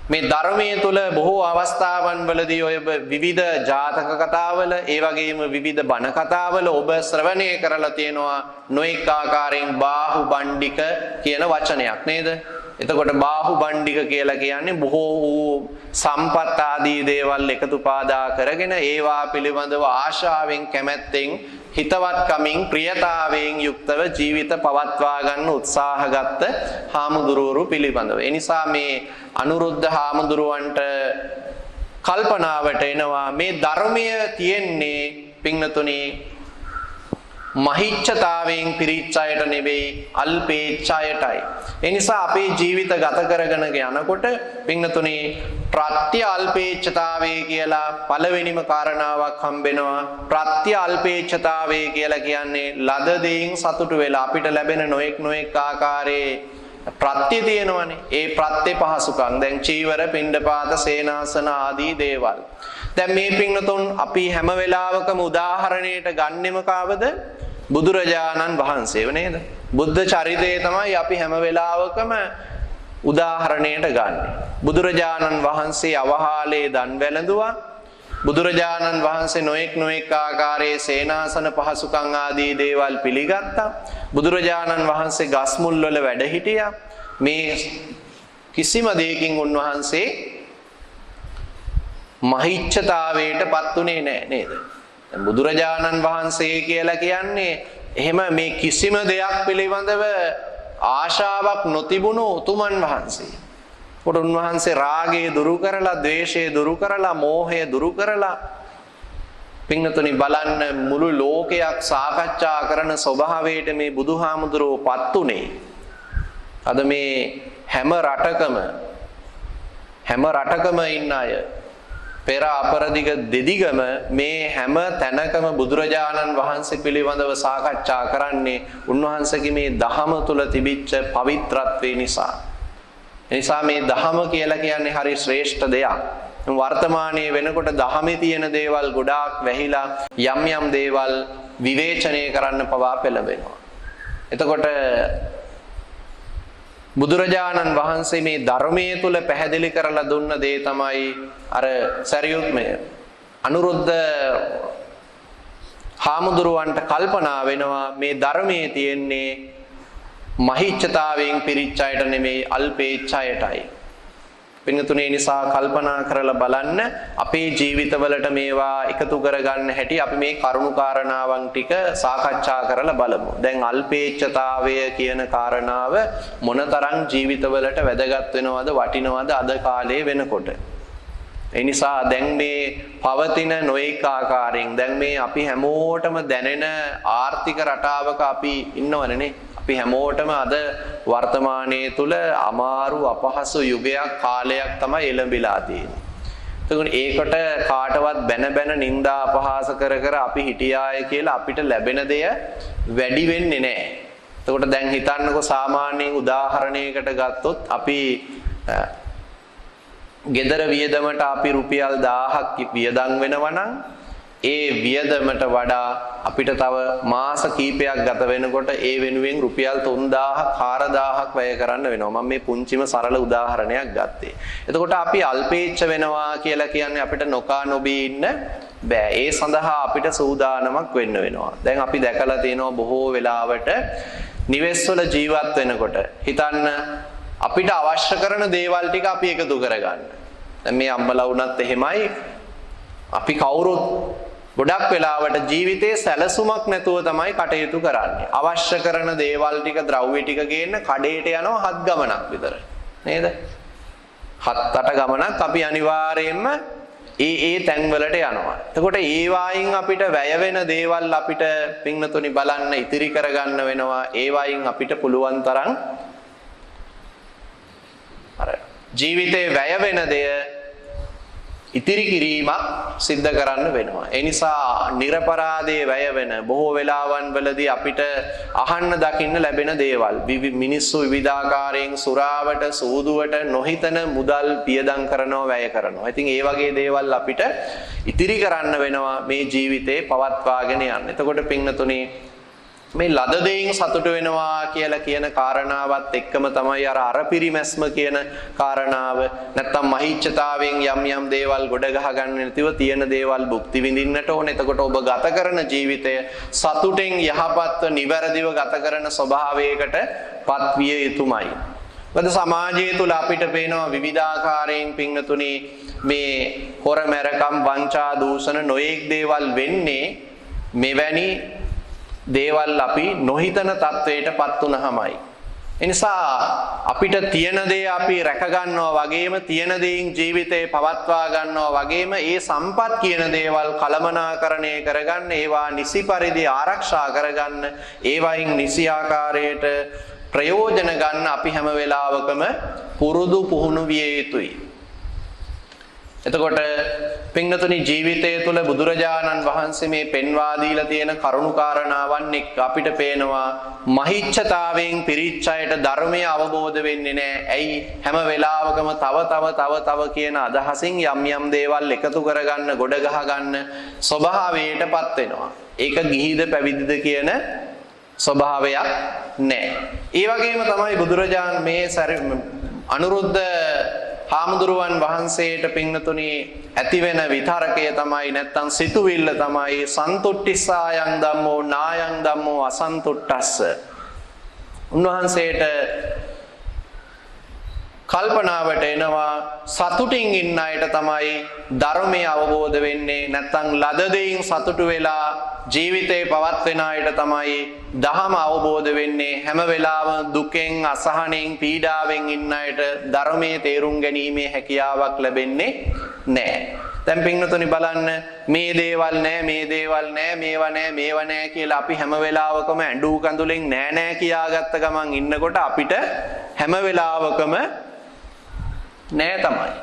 මේ ධර්මයේ තුල බොහෝ අවස්ථාවන් වලදී ඔය විවිධ ජාතක කතාවල ඒ වගේම විවිධ බණ කතාවල ඔබ ශ්‍රවණය කරලා තියෙනවා නොඑක ආකාරයෙන් බාහුබණ්ඩික කියන වචනයක් නේද? එතකොට බාහුබණ්ඩික කියලා කියන්නේ බොහෝ වූ සම්පත් ආදී දේවල් එකතු පාදා කරගෙන ඒවා පිළිබඳව ආශාවෙන් කැමැත්තෙන් හිතවත්කමින් ප්‍රියතාවයෙන් යුක්තව ජීවිත පවත්වා ගන්න උත්සාහගත් හාමුදුරුවරු පිළිබඳව. ඒ නිසා මේ අනුරුද්ධ හාමුදුරුවන්ට කල්පනාවට එනවා මේ ධර්මය තියෙන්නේ පින්වතුනි මහිච්ඡතාවයෙන් පිරිච්ච අයට නෙවෙයි අල්පේච්ඡ අයටයි. ඒ නිසා අපේ ජීවිත ගත කරගෙන යනකොට පින්නතුනි ප්‍රත්‍ය අල්පේච්ඡතාවය කියලා පළවෙනිම කාරණාවක් හම්බෙනවා. ප්‍රත්‍ය අල්පේච්ඡතාවය කියලා කියන්නේ ලද දෙයින් සතුටු වෙලා අපිට ලැබෙන නොඑක් ආකාරයේ ප්‍රත්‍ය තියෙනවනේ. ඒ ප්‍රත්‍ය පහසුකම් දැන් චීවර, පිණ්ඩපාත, සේනාසන ආදී දේවල්. දැන් මේ පින්නතුන් අපි හැම වෙලාවකම උදාහරණයට ගන්නෙම කාවද? බුදුරජාණන් වහන්සේව නේද? බුද්ධ චරිතය තමයි අපි හැම වෙලාවකම උදාහරණයට ගන්නෙ. බුදුරජාණන් වහන්සේ අවහාලේ දන් වැළඳුවා. බුදුරජාණන් වහන්සේ නොඑක් ආකාරයේ සේනාසන පහසුකම් ආදී දේවල් පිළිගත්තා. බුදුරජාණන් වහන්සේ ගස් මුල් වල වැඩ හිටියා. මේ කිසිම දෙයකින් උන්වහන්සේ මහිච්ඡතාවයට පත් උනේ නැහැ නේද? බුදුරජාණන් වහන්සේ කියලා කියන්නේ එහෙම මේ කිසිම දෙයක් පිළිබඳව ආශාවක් නොතිබුණු උතුමන් වහන්සේ. කොට උන්වහන්සේ රාගය දුරු කරලා, ද්වේෂය දුරු කරලා, මෝහය දුරු කරලා පින්නතුනි බලන්න මුළු ලෝකයක් සාකච්ඡා කරන ස්වභාවයට මේ බුදුහාමුදුරුවෝ පත් උනේ. අද මේ හැම රටකම ඉන්න අය පෙර අපරදිග දෙදිගම මේ හැම තැනකම බුදුරජාණන් වහන්සේ පිළිබඳව සාකච්ඡා කරන්නේ උන්වහන්සේගේ මේ දහම තුල තිබිච්ච පවිත්‍රත්වය නිසා. එනිසා මේ දහම කියලා කියන්නේ හරි ශ්‍රේෂ්ඨ දෙයක්. වර්තමානයේ වෙනකොට දහමේ තියෙන දේවල් ගොඩාක් වැහිලා යම් දේවල් විවේචනය කරන්න පවා පෙළඹෙනවා. එතකොට බුදුරජාණන් වහන්සේ මේ ධර්මයේ තුල පැහැදිලි කරලා දුන්න දේ තමයි අර සරියුත්මය අනුරුද්ධ හාමුදුරුවන්ට කල්පනා වෙනවා මේ ධර්මයේ තියෙන්නේ මහිච්ඡතාවයෙන් පිරිච්ච අයට නෙමෙයි අල්පේච්ඡ අයටයි. පින්තුනේ නිසා කල්පනා කරලා බලන්න අපේ ජීවිතවලට මේවා එකතු කරගන්න හැටි අපි මේ කරුණු කාරණාවන් ටික සාකච්ඡා කරලා බලමු. දැන් අල්පේච්ඡතාවය කියන කාරණාව මොනතරම් ජීවිතවලට වැදගත් වෙනවද වටිනවද අද කාලේ වෙනකොට. ඒ නිසා දැන් මේ පවතින නොඑක ආකාරයෙන් දැන් මේ අපි හැමෝටම දැනෙන ආර්ථික රටාවක අපි ඉන්නවනේ. අපි හැමෝටම අද වර්තමානයේ තුල අමාරු අපහසු යුගයක් කාලයක් තමයි එළඹිලා තියෙන්නේ. එතකොට ඒකට කාටවත් බැන නිନ୍ଦා අපහාස කර අපි හිටියාය කියලා අපිට ලැබෙන දෙය වැඩි වෙන්නේ නැහැ. එතකොට දැන් හිතන්නකෝ සාමාන්‍යයෙන් උදාහරණයකට ගත්තොත් අපි ගෙදර වියදමට අපි රුපියල් 1000ක් වියදම් වෙනවා නම් ඒ වියදමට වඩා අපිට තව මාස කීපයක් ගත වෙනකොට ඒ වෙනුවෙන් රුපියල් 3000ක් 4000ක් වැය කරන්න වෙනවා. මම මේ පුංචිම සරල උදාහරණයක් ගත්තේ. එතකොට අපි අල්පේච්ඡ වෙනවා කියලා කියන්නේ අපිට නොකා නොබී ඉන්න බෑ. ඒ සඳහා අපිට සූදානමක් වෙන්න වෙනවා. දැන් අපි දැකලා තියෙනවා බොහෝ වෙලාවට නිවෙස්වල ජීවත් වෙනකොට හිතන්න අපිට අවශ්‍ය කරන දේවල් ටික අපි එකතු කරගන්න. දැන් මේ අම්මලා වුණත් එහෙමයි. අපි කවුරුත් ගොඩක් වෙලාවට ජීවිතේ සැලසුමක් නැතුව තමයි කටයුතු කරන්නේ. අවශ්‍ය කරන දේවල් ටික ද්‍රව්‍ය ටික ගේන්න කඩේට යනවා 7 ගමනක් විතර. නේද? 7-8 ගමනක් අපි අනිවාර්යයෙන්ම ඒ තැන්වලට යනවා. එතකොට ඒ වයින් අපිට වැය වෙන දේවල් අපිට පින්නතුනි බලන්න ඉතිරි කරගන්න වෙනවා. ඒ වයින් අපිට පුළුවන් තරම් අර ජීවිතේ වැය වෙන දේ ඉතිරි කිරීමක් සිද්ධ කරන්න වෙනවා. ඒ නිසා නිර්පරාදයේ වැය වෙන බොහෝ වෙලාවන් වලදී අපිට අහන්න දකින්න ලැබෙන දේවල් මිනිස්සු විවිධාකාරයෙන් සුරාවට සූදුවට නොහිතන මුදල් පියදම් කරනවා වැය කරනවා. ඉතින් ඒ වගේ දේවල් අපිට ඉතිරි කරන්න වෙනවා මේ ජීවිතේ පවත්වාගෙන යන්න. එතකොට පින්නතුනේ මේ ලද දෙයින් සතුට වෙනවා කියලා කියන කාරණාවත් එක්කම තමයි අර පිරිමැස්ම කියන කාරණාව නැත්තම් මහිච්ඡතාවයෙන් යම් දේවල් ගොඩ ගහ ගන්න නැතිව තියෙන දේවල් භුක්ති විඳින්නට ඕන. එතකොට ඔබ ගත කරන ජීවිතය සතුටෙන් යහපත්ව නිවැරදිව ගත කරන ස්වභාවයකට පත්විය යුතුමයි. මොකද සමාජය තුල අපිට පේනවා විවිධාකාරයෙන් පින්නතුනි මේ හොර මැරකම් වංචා දූෂණ නොඑක් දේවල් වෙන්නේ මෙවැනි දේවල් අපි නොහිතන තත්වයට පත් වුණාමයි. එනිසා අපිට තියෙන දේ අපි රැක ගන්නවා වගේම තියෙන දේෙන් ජීවිතේ පවත්වා ගන්නවා වගේම ඒ සම්පත් කියන දේවල් කළමනාකරණය කරගන්න, ඒවා නිසි පරිදි ආරක්ෂා කරගන්න, ඒවයින් නිසි ආකාරයට ප්‍රයෝජන ගන්න අපි හැම වෙලාවකම පුරුදු පුහුණු විය යුතුයි. එතකොට පින්වතුනි, ජීවිතය තුළ බුදුරජාණන් වහන්සේ මේ පෙන්වා දීලා තියෙන කරුණු කාරණාවන් එක්ක අපිට පේනවා මහිච්ඡතාවයෙන් පිරිච්ච අයට ධර්මය අවබෝධ වෙන්නේ නැහැ. ඇයි? හැම වෙලාවකම තව කියන අදහසින් යම් යම් දේවල් එකතු කරගන්න, ගොඩ ගහ ගන්න ස්වභාවයටපත් වෙනවා. ඒක ගිහිද පැවිදිද කියන ස්වභාවයක් නැහැ. ඒ වගේම තමයි බුදුරජාණන් මේ අනුරුද්ධ හාමුදුරුවන් වහන්සේට පින්නතුනි ඇති වෙන විතරකය තමයි, නැත්තම් සිතුවිල්ල තමයි සන්තුට්ඨිසායන් ධම්මෝ නායන් ධම්මෝ අසන්තුට්ඨස්ස. උන්වහන්සේට කල්පනාවට එනවා සතුටින් ඉන්න අයට තමයි ධර්මය අවබෝධ වෙන්නේ, නැත්තම් ලද දෙයින් සතුටු වෙලා ජීවිතේ පවත්වන අයට තමයි දහම අවබෝධ වෙන්නේ. හැම වෙලාවම දුකෙන්, අසහනෙන්, පීඩාවෙන් ඉන්න අයට ධර්මයේ තේරුම් ගැනීමේ හැකියාවක් ලැබෙන්නේ නැහැ. දැන් පින්වතුනි බලන්න, මේ දේවල් නැහැ, මේ දේවල් නැහැ, මේවා නැහැ, මේවා නැහැ කියලා අපි හැම වෙලාවකම ඇඬු කඳුලෙන් නෑ නෑ කියාගත්ත ගමන් ඉන්නකොට අපිට හැම වෙලාවකම නෑ තමයි.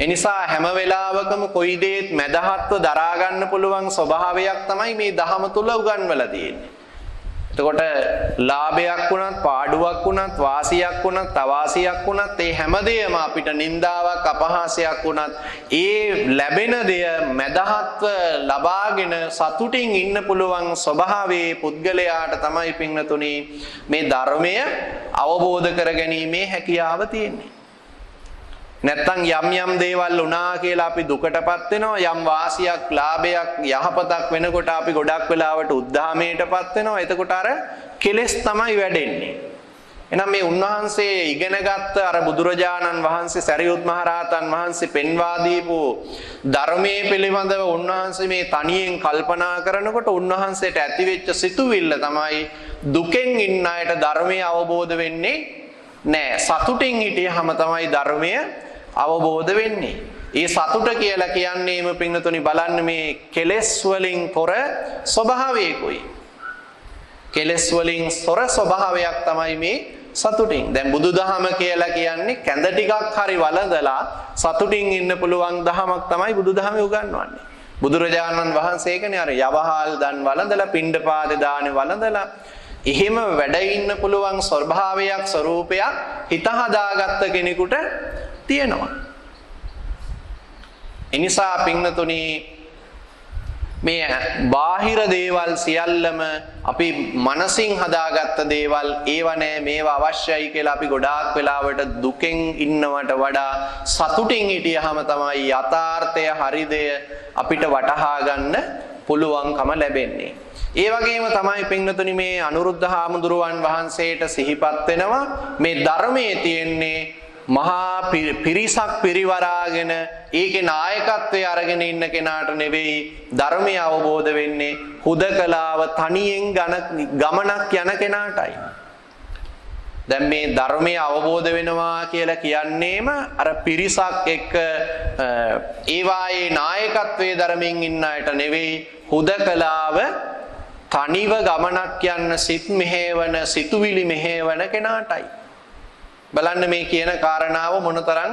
එනිසා හැම වෙලාවකම කොයි දේත් මැදහත්ව දරා ගන්න පුළුවන් ස්වභාවයක් තමයි මේ දහම තුල උගන්වලා තියෙන්නේ. එතකොට ලාභයක් වුණත්, පාඩුවක් වුණත්, වාසියක් වුණත්, අවාසියක් වුණත්, ඒ හැමදේම අපිට නින්දාවක්, අපහාසයක් වුණත් ඒ ලැබෙන දෙය මැදහත්ව ලබාගෙන සතුටින් ඉන්න පුළුවන් ස්වභාවයේ පුද්ගලයාට තමයි පින්වතුනි මේ ධර්මය අවබෝධ කරගැනීමේ හැකියාව තියෙන්නේ. නැත්තම් යම් යම් දේවල් වුණා කියලා අපි දුකටපත් වෙනවා, යම් වාසියක්, ලාභයක්, යහපතක් වෙනකොට අපි ගොඩක් වෙලාවට උද්ධාමයටපත් වෙනවා. එතකොට අර කෙලෙස් තමයි වැඩෙන්නේ. එහෙනම් මේ උන්වහන්සේ ඉගෙනගත්ත අර බුදුරජාණන් වහන්සේ සරියුත් මහරහතන් වහන්සේ පෙන්වා දීපු ධර්මයේ පිළිබඳව උන්වහන්සේ මේ තනියෙන් කල්පනා කරනකොට උන්වහන්සේට ඇතිවෙච්ච සිතුවිල්ල තමයි දුකෙන් ඉන්න අයට ධර්මය අවබෝධ වෙන්නේ නෑ. සතුටින් හිටියහම තමයි ධර්මය අවබෝධ වෙන්නේ. ඒ සතුට කියලා කියන්නේම පින්නතුනි බලන්න මේ කෙලෙස් වලින් තොර ස්වභාවයකුයි. කෙලෙස් වලින් තොර ස්වභාවයක් තමයි මේ සතුටින්. දැන් බුදුදහම කියලා කියන්නේ කැඳ ටිකක් හරි වළඳලා සතුටින් ඉන්න පුළුවන් දහමක් තමයි බුදුදහමේ උගන්වන්නේ. බුදුරජාණන් වහන්සේ කියන්නේ අර යවහල් දන් වළඳලා, පිණ්ඩපාත දාන වළඳලා එහෙම වැඩ ඉන්න පුළුවන් ස්වභාවයක්, ස්වરૂපයක් හිත හදාගත්ත කෙනෙකුට තියෙනවා. එනිසා පින්නතුනි මේ බාහිර දේවල් සියල්ලම අපි මනසින් හදාගත්ත දේවල්, ඒව නෑ මේවා අවශ්‍යයි කියලා අපි ගොඩාක් වෙලාවට දුකෙන් ඉන්නවට වඩා සතුටින් හිටියහම තමයි යථාර්ථය, හරිදය අපිට වටහා ගන්න පුළුවන්කම ලැබෙන්නේ. ඒ වගේම තමයි පින්නතුනි මේ අනුරුද්ධ හාමුදුරුවන් වහන්සේට සිහිපත් වෙනවා මේ ධර්මයේ තියෙන්නේ මහා පිරිසක් පිරිවරාගෙන ඒකේ නායකත්වයේ අරගෙන ඉන්න කෙනාට නෙවෙයි ධර්මය අවබෝධ වෙන්නේ, හුදකලාව තනියෙන් ගමනක් යන කෙනාටයි. දැන් මේ ධර්මය අවබෝධ වෙනවා කියලා කියන්නේම අර පිරිසක් එක්ක ඒවායේ නායකත්වයේ ධර්මයෙන් ඉන්න අයට නෙවෙයි, හුදකලාව තනිව ගමනක් යන්න සිත් මෙහෙවන, සිතුවිලි මෙහෙවන කෙනාටයි. බලන්න මේ කියන කාරණාව මොනතරම්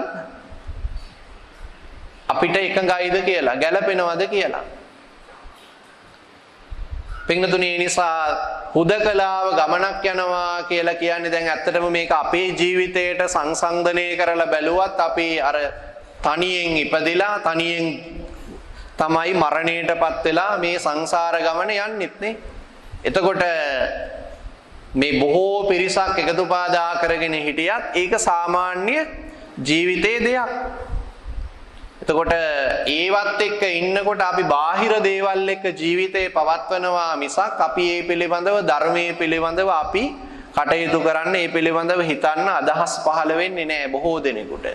අපිට එකඟයිද කියලා, ගැළපෙනවද කියලා. පින්තුණි, ඒ නිසා හුදකලාව ගමනක් යනවා කියලා කියන්නේ දැන් ඇත්තටම මේක අපේ ජීවිතයට සංසන්දනය කරලා බැලුවත් අපි අර තනියෙන් ඉපදිලා තනියෙන් තමයි මරණයටපත් වෙලා මේ සංසාර ගමන යන්නෙත් නේ. එතකොට මේ බොහෝ පිරිසක් එකතු පාදා කරගෙන හිටියත් ඒක සාමාන්‍ය ජීවිතයේ දෙයක්. එතකොට ඒවත් එක්ක ඉන්නකොට අපි බාහිර දේවල් එක්ක ජීවිතේ පවත්වනවා මිසක් අපි මේ පිළිබඳව, ධර්මයේ පිළිබඳව අපි කටයුතු කරන්න, මේ පිළිබඳව හිතන්න අදහස් පහළ වෙන්නේ නැහැ බොහෝ දෙනෙකුට.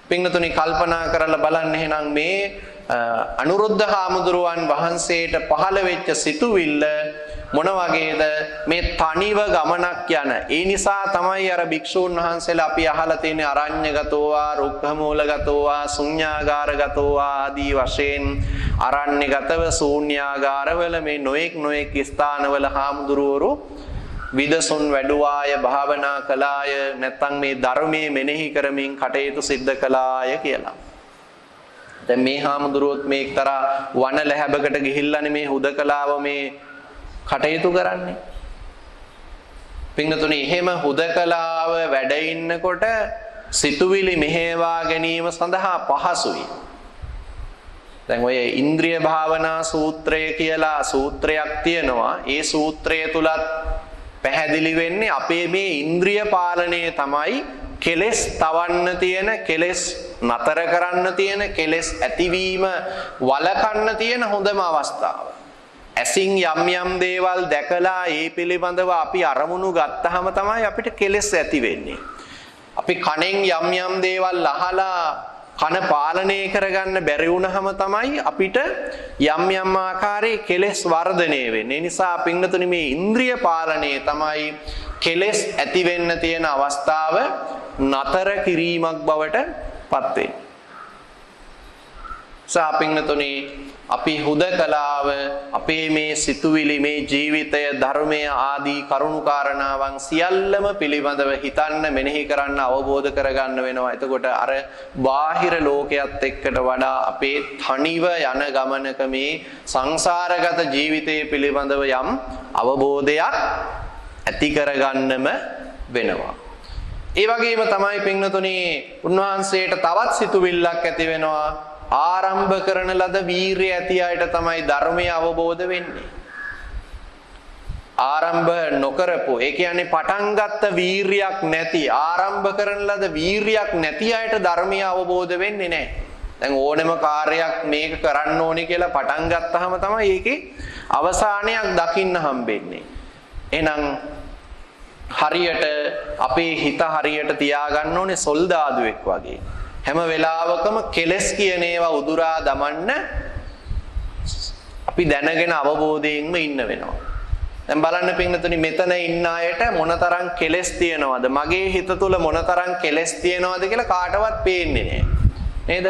පින්තුනි, කල්පනා කරලා බලන්න එහෙනම් මේ අනුරුද්ධ හාමුදුරුවන් වහන්සේට පහළ වෙච්ච සිතුවිල්ල මොන වගේද? මේ තනිව ගමනක් යන. ඒ නිසා තමයි අර භික්ෂූන් වහන්සේලා අපි අහලා තියෙන අරඤ්‍යගතෝවා, රුක්ඛමූලගතෝවා, ශුඤ්ඤාගාරගතෝවා ආදී වශයෙන් අරඤ්‍යගතව ශූන්‍යාගාරවල මේ නොඑක් ස්ථානවල හාමුදුරුවෝ විදසුන් වැඩුවාය, භාවනා කළාය, නැත්නම් මේ ධර්මයේ මෙනෙහි කරමින් කටයුතු සිද්ධ කළාය කියලා. දැන් මේ හාමුදුරුවොත් මේ එක්තරා වන ලැබකට ගිහිල්ලානේ මේ හුදකලාව මේ කටයුතු කරන්නේ. පින්තුනි, එහෙම හුදකලාව වැඩ ඉන්නකොට සිතුවිලි මෙහෙවා ගැනීම සඳහා පහසුයි. දැන් ඔය ඉන්ද්‍රිය භාවනා සූත්‍රය කියලා සූත්‍රයක් තියෙනවා. ඒ සූත්‍රය තුලත් පැහැදිලි වෙන්නේ අපේ මේ ඉන්ද්‍රිය පාලනය තමයි කෙලෙස් තවන්න තියෙන, කෙලෙස් නතර කරන්න තියෙන, කෙලෙස් ඇතිවීම වළකන්න තියෙන හොඳම අවස්ථාව. ඇසින් යම් යම් දේවල් දැකලා ඒ පිළිබඳව අපි අරමුණු ගත්තාම තමයි අපිට කෙලෙස් ඇති වෙන්නේ. අපි කනෙන් යම් යම් දේවල් අහලා කන පාලනය කරගන්න බැරි වුණාම තමයි අපිට යම් යම් ආකාරයේ කෙලෙස් වර්ධනය වෙන්නේ. ඒ නිසා පින්නතුනි මේ ඉන්ද්‍රිය පාලනය තමයි කෙලෙස් ඇති වෙන්න තියෙන අවස්ථාව නතර කිරීමක් බවට පත් වෙන්නේ. සාපින්නතුනි අපි හුදකලාව අපේ මේ සිතුවිලි, මේ ජීවිතය, ධර්මය ආදී කරුණු කාරණාවන් සියල්ලම පිළිබඳව හිතන්න, මෙනෙහි කරන්න, අවබෝධ කරගන්න වෙනවා. එතකොට අර බාහිර ලෝකයක් එක්කට වඩා අපේ තනිව යන ගමනක මේ සංසාරගත ජීවිතයේ පිළිබඳව යම් අවබෝධයක් ඇති කරගන්නම වෙනවා. ඒ වගේම තමයි පින්වතුනි උන්වහන්සේට තවත් සිතුවිල්ලක් ඇති වෙනවා. ආරම්භ කරන ලද වීරිය ඇති අයට තමයි ධර්මය අවබෝධ වෙන්නේ. ආරම්භ නොකරපු, ඒ කියන්නේ පටන් ගත්ත වීරියක් නැති, ආරම්භ කරන ලද වීරියක් නැති අයට ධර්මය අවබෝධ වෙන්නේ නැහැ. දැන් ඕනෑම කාර්යයක් මේක කරන්න ඕනේ කියලා පටන් ගත්තාම තමයි ඒකේ අවසානයක් දකින්න හම්බෙන්නේ. එහෙනම් හරියට අපේ හිත හරියට තියාගන්න ඕනේ සොල්දාදුවෙක් වගේ. හැම වෙලාවකම කෙලස් කියන ඒවා උදුරා දමන්න අපි දැනගෙන අවබෝධයෙන්ම ඉන්න වෙනවා. දැන් බලන්න පින්නතුනි මෙතන ඉන්න අයට මොනතරම් කෙලස් තියෙනවද? මගේ හිත තුල මොනතරම් කෙලස් තියෙනවද කියලා කාටවත් පේන්නේ නැහැ. නේද?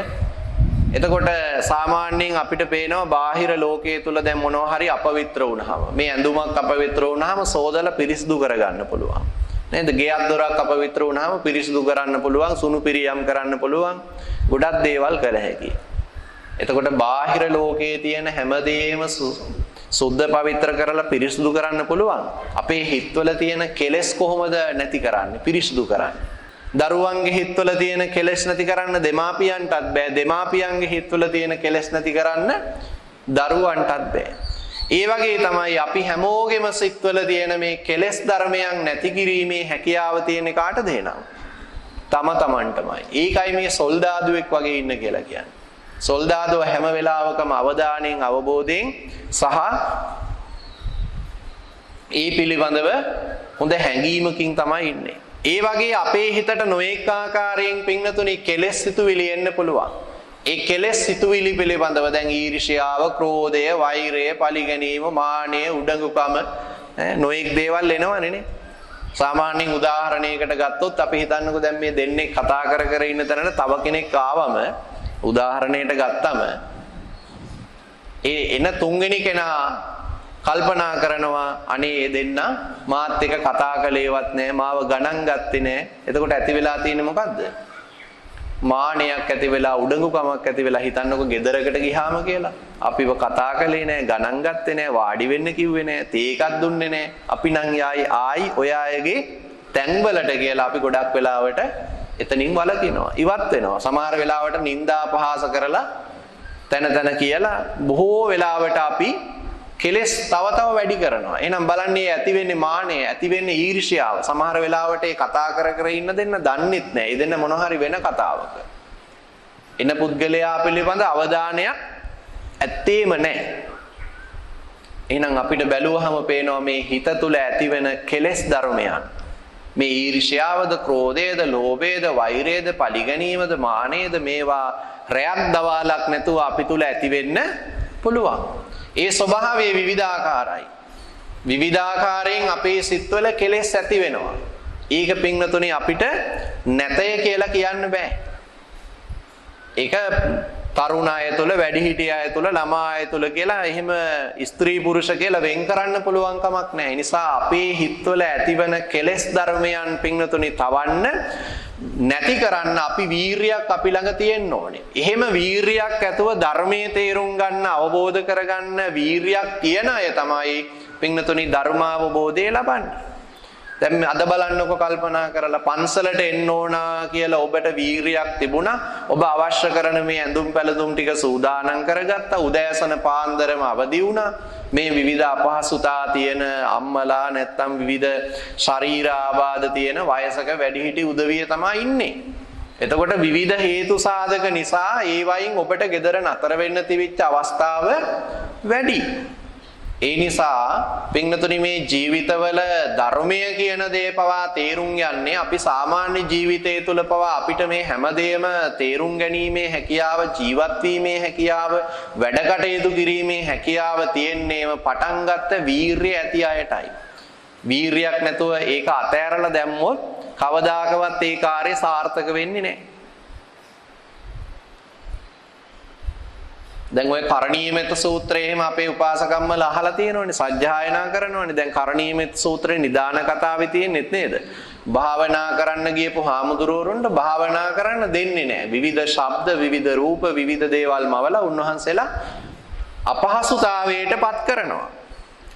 එතකොට සාමාන්‍යයෙන් අපිට පේනවා බාහිර ලෝකයේ තුල දැන් මොනවා හරි අපවිත්‍ර වුණාම, මේ ඇඳුමක් අපවිත්‍ර වුණාම සෝදලා පිරිසිදු කරගන්න පුළුවන්. නේද? ගෙයක් දොරක් අපවිත්‍ර වුණාම පිරිසිදු කරන්න පුළුවන්, සුණු පිරියම් කරන්න පුළුවන්, ගොඩක් දේවල් කළ හැකියි. එතකොට බාහිර ලෝකයේ තියෙන හැමදේම සුද්ධ පවිත්‍ර කරලා පිරිසිදු කරන්න පුළුවන්. අපේ හිතවල තියෙන කෙලෙස් කොහොමද නැති කරන්නේ? පිරිසිදු කරන්නේ. දරුවන්ගේ හිතවල තියෙන කෙලෙස් නැති කරන්න දෙමාපියන්ටත් බෑ. දෙමාපියන්ගේ හිතවල තියෙන කෙලෙස් නැති කරන්න දරුවන්ටත් බෑ. ඒ වගේ තමයි අපි හැමෝගෙම සිත්වල තියෙන මේ කෙලෙස් ධර්මයන් නැති කිරීමේ හැකියාව තියෙන කාටද එහෙනම්? තම තමන්ටමයි. ඒකයි මේ සොල්දාදුවෙක් වගේ ඉන්න කියලා කියන්නේ. සොල්දාදුව හැම වෙලාවකම අවධානයෙන්, අවබෝධයෙන් සහ ඒ පිළිබඳව හොඳ හැඟීමකින් තමයි ඉන්නේ. ඒ වගේ අපේ හිතට නොඑක ආකාරයෙන් පින්නතුනි කෙලෙස් සිතුවිලි එන්න පුළුවන්. ඒ කෙලෙස් සිතුවිලි පිළිබඳව දැන් ඊර්ෂ්‍යාව, ක්‍රෝධය, වෛරය, පරිගැනීම, මානය, උඩඟුකම නොඑක් දේවල් එනවනේ නේ. සාමාන්‍යයෙන් උදාහරණයකට ගත්තොත් අපි හිතන්නකෝ දැන් මේ දෙන්නේ කතා කර කර ඉන්න තැනට තව කෙනෙක් ආවම උදාහරණයට ගත්තම ඒ එන තුන්වෙනි කෙනා කල්පනා කරනවා අනේ ඒ දෙන්න මාත් එක්ක කතා කළේවත් නැහැ, මාව ගණන් ගත්තේ නැහැ. එතකොට ඇති වෙලා තියෙන්නේ මොකද්ද? මානයක් ඇති වෙලා, උඩඟුකමක් ඇති වෙලා. හිතන්නකො ගෙදරකට ගියාම කියලා අපිව කතා කළේ නැහැ, ගණන් ගත්තේ නැහැ, වාඩි වෙන්න කිව්වේ නැහැ, තේ එකක් දුන්නේ නැහැ. අපි නම් ආයි ඔය අයගේ තැන්වලට කියලා අපි ගොඩක් වෙලාවට එතනින් වළකිනවා, ඉවත් වෙනවා. සමහර වෙලාවට නිന്ദා පහාස කරලා තන කියලා බොහෝ වෙලාවට අපි කෙලස් තව වැඩි කරනවා. එහෙනම් බලන්නේ ඇති වෙන්නේ මානය, ඇති වෙන්නේ ඊර්ෂ්‍යාව. සමහර වෙලාවට ඒ කතා කර ඉන්න දෙන්න දන්නෙත් නැහැ. ඒ දෙන්න මොන හරි වෙන කතාවක. එන පුද්ගලයා පිළිබඳ අවධානයක් ඇත්තේම නැහැ. එහෙනම් අපිට බැලුවහම පේනවා මේ හිත තුල ඇති වෙන කෙලස් ධර්මයන්. මේ ඊර්ෂ්‍යාවද, ක්‍රෝධයද, ලෝභයද, වෛරයද, පරිගැනීමද, මානයද මේවා රැයක් දවාලක් නැතුව අපි තුල ඇති වෙන්න පුළුවන්. ඒ ස්වභාවය විවිධාකාරයි. විවිධාකාරයෙන් අපේ සිත්වල කෙලෙස් ඇති වෙනවා. ඒක පින්වතුනි අපිට නැතය කියලා කියන්න බෑ. ඒක තරුණ අය තුළ, වැඩිහිටිය අය තුළ, ළමා අය තුළ කියලා එහෙම ස්ත්‍රී පුරුෂ කියලා වෙන් කරන්න පුළුවන් කමක් නැහැ. ඒ නිසා අපේ හිත්වල ඇතිවන කෙලෙස් ධර්මයන් පින්වතුනි තවන්න නැති කරන්න අපි වීරියක් අපි ළඟ තියෙන්න ඕනේ. එහෙම වීරියක් ඇතුව ධර්මයේ තේරුම් ගන්න, අවබෝධ කරගන්න වීරියක් තියන අය තමයි පින්වතුනි ධර්මාවබෝධය ලබන්නේ. දැන් අද බලන්නකො කල්පනා කරලා පන්සලට එන්න ඕන කියලා ඔබට වීරියක් තිබුණා. ඔබ අවශ්‍ය කරන මේ ඇඳුම් පැළඳුම් ටික සූදානම් කරගත්තා. උදෑසන පාන්දරම අවදි වුණා. මේ විවිධ අපහසුතා තියෙන අම්මලා නැත්තම් විවිධ ශරීර ආබාධ තියෙන වයසක වැඩිහිටි උදවිය තමයි ඉන්නේ. එතකොට විවිධ හේතු සාධක නිසා ඒ වයින් ඔබට ගෙදර නතර වෙන්න තිබිච්ච අවස්ථාව වැඩි. ඒ නිසා පින්වතුනි මේ ජීවිතවල ධර්මය කියන දේ පවා තේරුම් යන්නේ අපි සාමාන්‍ය ජීවිතය තුළ පවා අපිට මේ හැමදේම තේරුම් ගැනීමේ හැකියාව, ජීවත් වීමේ හැකියාව, වැඩ කටයුතු කිරීමේ හැකියාව තියෙන්නේම පටන් ගත්ත වීරිය ඇති අයටයි. වීරියක් නැතුව ඒක අතෑරලා දැම්මොත් කවදාකවත් ඒ කාර්යය සාර්ථක වෙන්නේ නැහැ. දැන් ඔය කරණීයමෙත් සූත්‍රය එහෙම අපේ උපාසකම්මල අහලා තියෙනවනේ, සජ්ජායනා කරනවනේ. දැන් කරණීයමෙත් සූත්‍රේ නිදාන කතාවේ තියෙනෙත් නේද? භාවනා කරන්න ගියපු හාමුදුරුවරුන්ට භාවනා කරන්න දෙන්නේ නැහැ. විවිධ ශබ්ද, විවිධ රූප, විවිධ දේවල් මවලා උන්වහන්සේලා අපහසුතාවයට පත් කරනවා.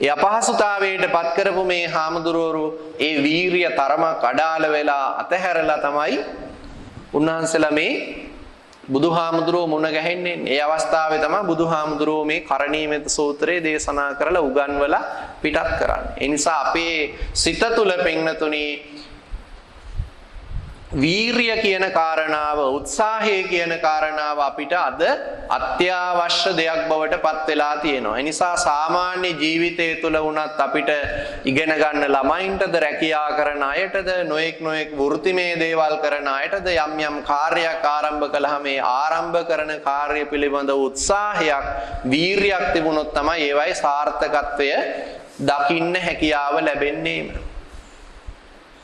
ඒ අපහසුතාවයට පත් කරපු මේ හාමුදුරුවරු ඒ වීරිය තරමක් අඩාල වෙලා අතහැරලා තමයි උන්වහන්සේලා මේ බුදුහාමුදුරුවෝ මුණ ගැහෙන්නේ. ඒ අවස්ථාවේ තමයි බුදුහාමුදුරුවෝ මේ කරණීයමෙත් සූත්‍රය දේශනා කරලා උගන්වලා පිටත් කරන්නේ. ඒ නිසා අපේ සිත තුළ පින්නතුණි වීරිය කියන කාරණාව, උත්සාහය කියන කාරණාව අපිට අද අත්‍යවශ්‍ය දෙයක් බවට පත් වෙලා තියෙනවා. ඒ නිසා සාමාන්‍ය ජීවිතය තුළ වුණත් අපිට ඉගෙන ගන්න ළමයින්ටද, රැකියා කරන අයටද, නොඑක් වෘත්තිමය දේවල් කරන අයටද යම් යම් කාර්යයක් ආරම්භ කළාම මේ ආරම්භ කරන කාර්ය පිළිබඳ උත්සාහයක්, වීරියක් තිබුණොත් තමයි ඒවයි සාර්ථකත්වය දකින්න හැකියාව ලැබෙන්නේම.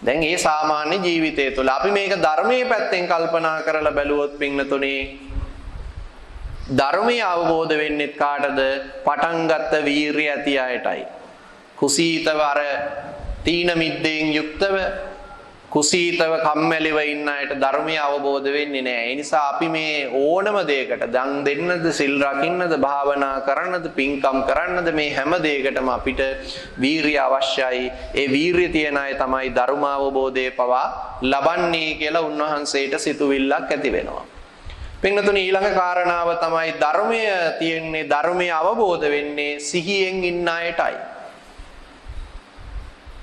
දැන් මේ සාමාන්‍ය ජීවිතය තුළ අපි මේක ධර්මයේ පැත්තෙන් කල්පනා කරලා බැලුවොත් පින්නතුනේ ධර්මය අවබෝධ වෙන්නේ කාටද? පටන් ගත්ත වීරිය ඇති අයටයි. කුසීතව අර තීන මිද්දෙන් යුක්තව කුසීතව කම්මැලිව ඉන්න අයට ධර්මය අවබෝධ වෙන්නේ නැහැ. ඒ නිසා අපි මේ ඕනම දෙයකට දන් දෙන්නද, සිල් රකින්නද, භාවනා කරන්නද, පින්කම් කරන්නද, මේ හැම දෙයකටම අපිට වීරිය අවශ්‍යයි. ඒ වීරිය තියන අය තමයි ධර්ම අවබෝධය පවා ලබන්නේ කියලා උන්වහන්සේට සිතුවිල්ලක් ඇති වෙනවා. පින්වතුනි ඊළඟ කාරණාව තමයි ධර්මය තියෙන්නේ, ධර්මය අවබෝධ වෙන්නේ සිහියෙන් ඉන්න අයටයි.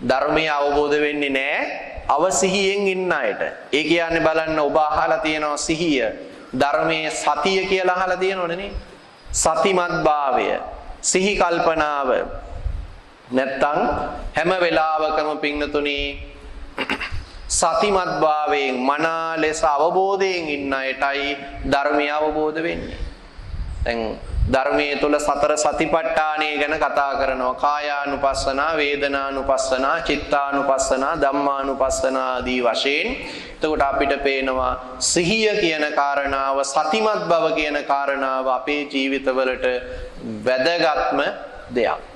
ධර්මය අවබෝධ වෙන්නේ නැහැ අවසිහියෙන් ඉන්න අයට. ඒ කියන්නේ බලන්න, ඔබ අහලා තියෙනවා සිහිය, ධර්මයේ සතිය කියලා අහලා තියෙනවනේ නේ. සතිමත් භාවය, සිහි කල්පනාව. නැත්තම් හැම වෙලාවකම පින්නතුණි සතිමත් භාවයෙන් මනා ලෙස අවබෝධයෙන් ඉන්න අයටයි ධර්මය අවබෝධ වෙන්නේ. දැන් ධර්මයේ තුල සතර සතිපට්ඨානය ගැන කතා කරනවා. කායානුපස්සනා, වේදනානුපස්සනා, චිත්තානුපස්සනා, ධම්මානුපස්සනා ආදී වශයෙන්. එතකොට අපිට පේනවා සිහිය කියන කාරණාව, සතිමත් බව කියන කාරණාව අපේ ජීවිතවලට වැදගත්ම දෙයක්.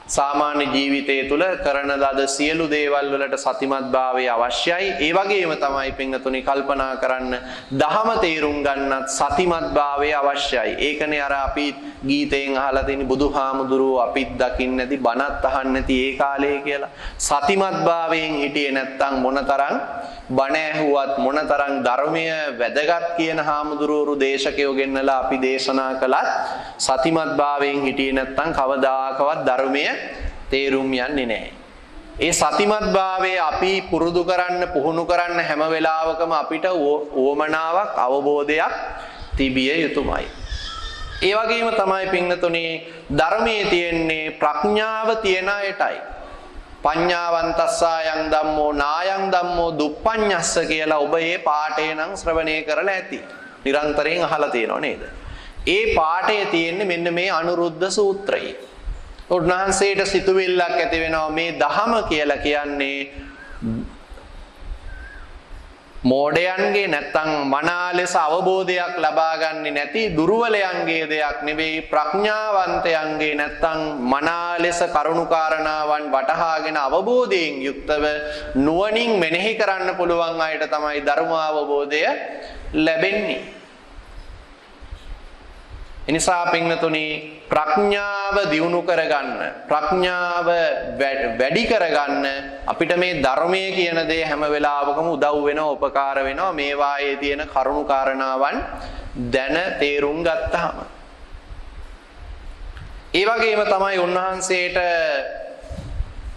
සාමාන්‍ය ජීවිතය තුළ කරන ලද සියලු දේවල් වලට සතිමත් භාවය අවශ්‍යයි. ඒ වගේම තමයි පින්වතුනි කල්පනා කරන්න, දහම තේරුම් ගන්නත් සතිමත් භාවය අවශ්‍යයි. ඒකනේ අර අපි ගීතයෙන් අහලා තියෙන බුදුහාමුදුරුවෝ අපිත් දකින්න නැති, බණත් අහන්න නැති ඒ කාලේ කියලා. සතිමත් භාවයෙන් හිටියේ නැත්තම් මොනතරම් බණ ඇහුවත්, මොනතරම් ධර්මය වැදගත් කියන හාමුදුරුවෝ දේශකයෝ ගෙන්නලා අපි දේශනා කළත් සතිමත් භාවයෙන් හිටියේ නැත්තම් කවදාකවත් ධර්මය තේරුම් යන්නේ නැහැ. ඒ සතිමත් භාවය අපි පුරුදු කරන්න, පුහුණු කරන්න හැම වෙලාවකම අපිට ඕමනාවක්, අවබෝධයක් තිබිය යුතුමයි. ඒ වගේම තමයි පින්නතුනේ ධර්මයේ තියෙන්නේ ප්‍රඥාව තියන අයටයි. පඤ්ඤාවන්තස්සායන් ධම්මෝ නායන් ධම්මෝ දුප්පඤ්ඤස්ස කියලා ඔබ මේ පාඨය නම් ශ්‍රවණය කරලා ඇති. නිරන්තරයෙන් අහලා තියෙනව නේද? ඒ පාඨයේ තියෙන්නේ මෙන්න මේ අනුරුද්ධ සූත්‍රයේ. උන්වහන්සේට සිතුවිල්ලක් ඇති වෙනවා මේ දහම කියලා කියන්නේ මෝඩයන්ගේ නැත්තම් මනා ලෙස අවබෝධයක් ලබා ගන්නේ නැති දුර්වලයන්ගේ දෙයක් නෙවෙයි, ප්‍රඥාවන්තයන්ගේ නැත්තම් මනා ලෙස කරුණාකාරණාවන් වටහාගෙන අවබෝධයෙන් යුක්තව නුවණින් මෙනෙහි කරන්න පුළුවන් අයට තමයි ධර්ම අවබෝධය ලැබෙන්නේ. එනිසා පින්වතුනි ප්‍රඥාව දියුණු කරගන්න, ප්‍රඥාව වැඩි කරගන්න අපිට මේ ධර්මයේ කියන දේ හැම වෙලාවකම උදව් වෙනවා, උපකාර වෙනවා. මේ වායේ තියෙන කරුණු කාරණාවන් දැන තේරුම් ගත්තාම. ඒ වගේම තමයි උන්වහන්සේට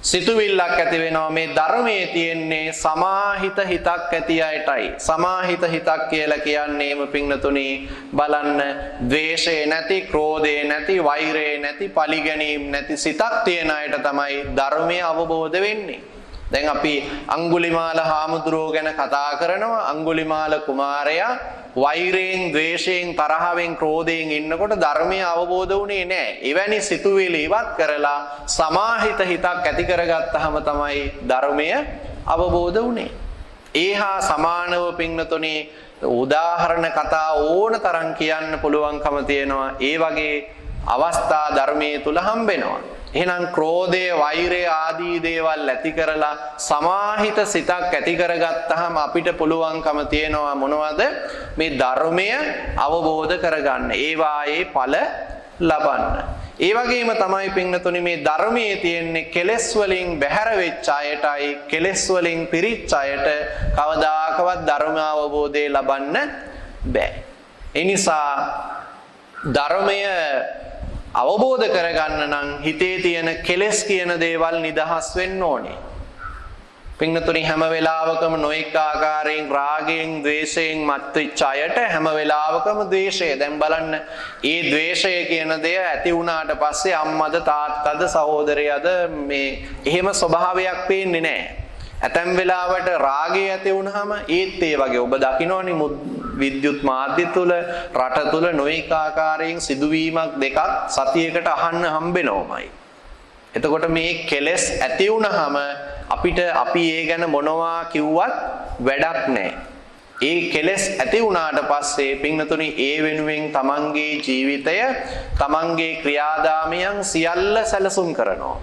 සිතුවිල්ලක් ඇති වෙනවා මේ ධර්මයේ තියෙන්නේ සමාහිත හිතක් ඇති අයටයි. සමාහිත හිතක් කියලා කියන්නේම පින්නතුනි බලන්න ද්වේෂය නැති, ක්‍රෝධය නැති, වෛරය නැති, පලිගැනීම් නැති සිතක් තියෙන අයට තමයි ධර්මය අවබෝධ වෙන්නේ. දැන් අපි අඟුලිමාල හාමුදුරුවෝ ගැන කතා කරනවා. අඟුලිමාල කුමාරයා වෛරයෙන්, ද්වේෂයෙන්, තරහවෙන්, ක්‍රෝධයෙන් ඉන්නකොට ධර්මය අවබෝධ වුණේ නැහැ. එවැනි සිතුවිලි ඉවත් කරලා සමාහිත හිතක් ඇති කරගත්තාම තමයි ධර්මය අවබෝධ වුණේ. ඒහා සමානව පින්නතුනි උදාහරණ කතා ඕන තරම් කියන්න පුළුවන්කම තියෙනවා. ඒ වගේ අවස්ථා ධර්මයේ තුල හම්බෙනවා. එහෙනම් ක්‍රෝධය, වෛරය ආදී දේවල් ඇති කරලා සමාහිත සිතක් ඇති කරගත්තාම අපිට පුළුවන්කම තියෙනවා මොනවද? මේ ධර්මය අවබෝධ කරගන්න. ඒ වායේ ඵල ලබන්න. ඒ වගේම තමයි පින්නතුනි මේ ධර්මයේ තියෙන්නේ කෙලෙස් වලින් බැහැර වෙච්ච අයටයි, කෙලෙස් වලින් පිරිච්ච අයට කවදාකවත් ධර්ම අවබෝධය ලබන්න බෑ. ඒ නිසා ධර්මය අවබෝධ කරගන්න නම් හිතේ තියෙන කෙලෙස් කියන දේවල් නිදහස් වෙන්න ඕනේ. පින්නතුනි හැම වෙලාවකම නොඑක ආකාරයෙන් රාගයෙන්, ද්වේෂයෙන් මත්වෙච්ච අයට හැම වෙලාවකම ද්වේෂය. දැන් බලන්න, ඒ ද්වේෂය කියන දේ ඇති වුණාට පස්සේ අම්මද, තාත්තද, සහෝදරයද මේ එහෙම ස්වභාවයක් පේන්නේ නැහැ. ඇතැම් වෙලාවට රාගය ඇති වුණාම ඒත් ඒ වගේ ඔබ දකින්නෝනේ විද්‍යුත් මාධ්‍ය තුල, රට තුල නොඑක ආකාරයෙන් සිදුවීමක් දෙකක් සතියකට අහන්න හම්බෙනවමයි. එතකොට මේ කෙලෙස් ඇති වුණාම අපි ඒ ගැන මොනවා කිව්වත් වැඩක් නැහැ. ඒ කෙලෙස් ඇති වුණාට පස්සේ පින්නතුනි ඒ වෙනුවෙන් තමන්ගේ ජීවිතය, තමන්ගේ ක්‍රියාදාමයන් සියල්ල සැලසුම් කරනවා.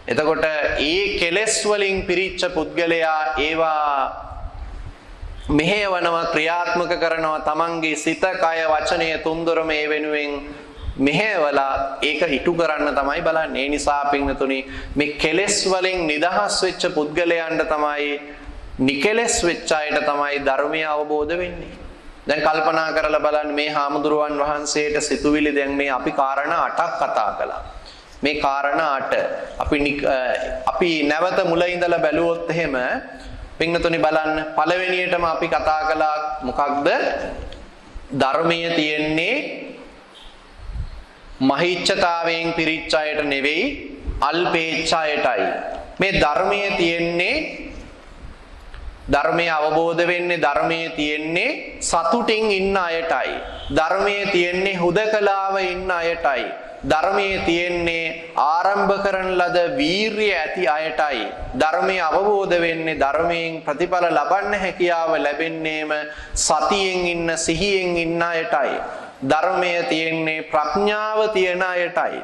එතකොට ඒ කෙලෙස් වලින් පිරිච්ච පුද්ගලයා ඒවා මෙහෙවනවා, ක්‍රියාත්මක කරනවා. තමන්ගේ සිත, කය, වචනය තුන්දොරම ඒ වෙනුවෙන් මෙහෙवला ඒක ඉටු කරන්න තමයි බලන්නේ. ඒ නිසා පින්නතුනි මේ කෙලෙස් වලින් නිදහස් වෙච්ච පුද්ගලයන්ට තමයි, නිකෙලෙස් වෙච්ච අයට තමයි ධර්මය අවබෝධ වෙන්නේ. දැන් කල්පනා කරලා බලන්න මේ හාමුදුරුවන් වහන්සේට සිතුවිලි දැන් මේ අපි කාරණා 8ක් කතා කළා. මේ කාරණා 8 අපි නැවත මුල ඉඳලා බැලුවොත් එහෙම පින්නතුනි බලන්න පළවෙනියටම අපි කතා කළා මොකක්ද? ධර්මයේ තියෙන්නේ මහිච්ඡතාවයෙන් පිරිච්ච අයට නෙවෙයි, අල්පේච්ඡ අයටයි. මේ ධර්මයේ තියෙන්නේ, ධර්මය අවබෝධ වෙන්නේ, ධර්මයේ තියෙන්නේ සතුටින් ඉන්න අයටයි. ධර්මයේ තියෙන්නේ හුදකලාව ඉන්න අයටයි. ධර්මයේ තියෙන්නේ ආරම්භ කරන ලද වීරිය ඇති අයටයි. ධර්මය අවබෝධ වෙන්නේ, ධර්මයෙන් ප්‍රතිඵල ලබන්න හැකියාව ලැබෙන්නේම සතියෙන් ඉන්න, සිහියෙන් ඉන්න අයටයි. ධර්මයේ තියෙන්නේ ප්‍රඥාව තියෙන අයටයි.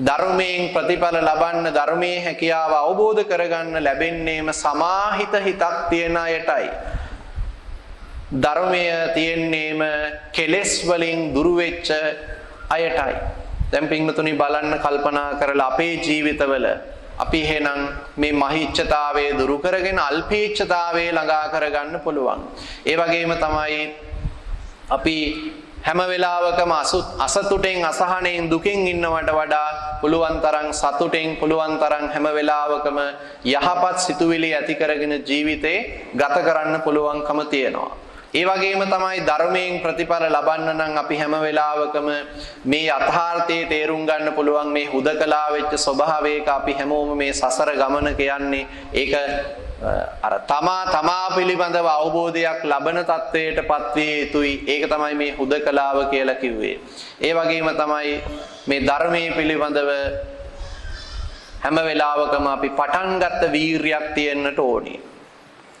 ධර්මයෙන් ප්‍රතිඵල ලබන්න, ධර්මයේ හැකියාව අවබෝධ කරගන්න ලැබෙන්නේම සමාහිත හිතක් තියෙන අයටයි. ධර්මය තියෙන්නේම කෙලෙස් වලින් දුරු වෙච්ච අයටයි. දැන් පින්වතුනි බලන්න, කල්පනා කරලා අපේ ජීවිතවල අපි එහෙනම් මේ මහිච්ඡතාවය දුරු කරගෙන අල්පීච්ඡතාවය ළඟා කරගන්න පුළුවන්. ඒ වගේම තමයි අපි හැම වෙලාවකම අසතුටෙන්, අසහනෙන්, දුකෙන් ඉන්නවට වඩා පුළුවන් තරම් සතුටෙන්, පුළුවන් තරම් හැම වෙලාවකම යහපත් සිතුවිලි ඇති කරගෙන ජීවිතේ ගත කරන්න පුළුවන්කම තියෙනවා. ඒ වගේම තමයි ධර්මයෙන් ප්‍රතිඵල ලබන්න නම් අපි හැම වෙලාවකම මේ යථාර්ථයේ තේරුම් ගන්න පුළුවන් මේ හුදකලා වෙච්ච ස්වභාවයක අපි හැමෝම මේ සසර ගමනක යන්නේ. ඒක අර තමා පිළිබඳව අවබෝධයක් ලබන තත්වයට පත්විය යුතුයි. ඒක තමයි මේ හුදකලාව කියලා කිව්වේ. ඒ වගේම තමයි මේ ධර්මයේ පිළිබඳව හැම වෙලාවකම අපි පටන් ගත්ත වීරියක් තියෙන්නට ඕනේ.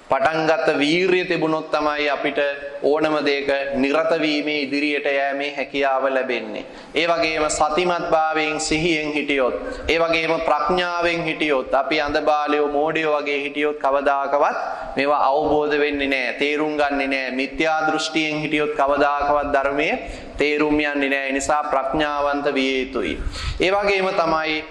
පටන් ගත්ත වීරිය තිබුණොත් තමයි අපිට ඕනම දෙයක නිරත වීමේ ඉදිරියට යෑමේ හැකියාව ලැබෙන්නේ. ඒ වගේම සතිමත් භාවයෙන් සිහියෙන් හිටියොත්, ඒ වගේම ප්‍රඥාවෙන් හිටියොත්, අපි අඳබාලයෝ මෝඩයෝ වගේ හිටියොත් කවදාකවත් මේවා අවබෝධ වෙන්නේ නැහැ, තේරුම් ගන්නේ නැහැ. මිත්‍යා දෘෂ්ටියෙන් හිටියොත් කවදාකවත් ධර්මයේ තේරුම් යන්නේ නැහැ. ඒ නිසා ප්‍රඥාවන්ත විය යුතුයි. ඒ වගේම තමයි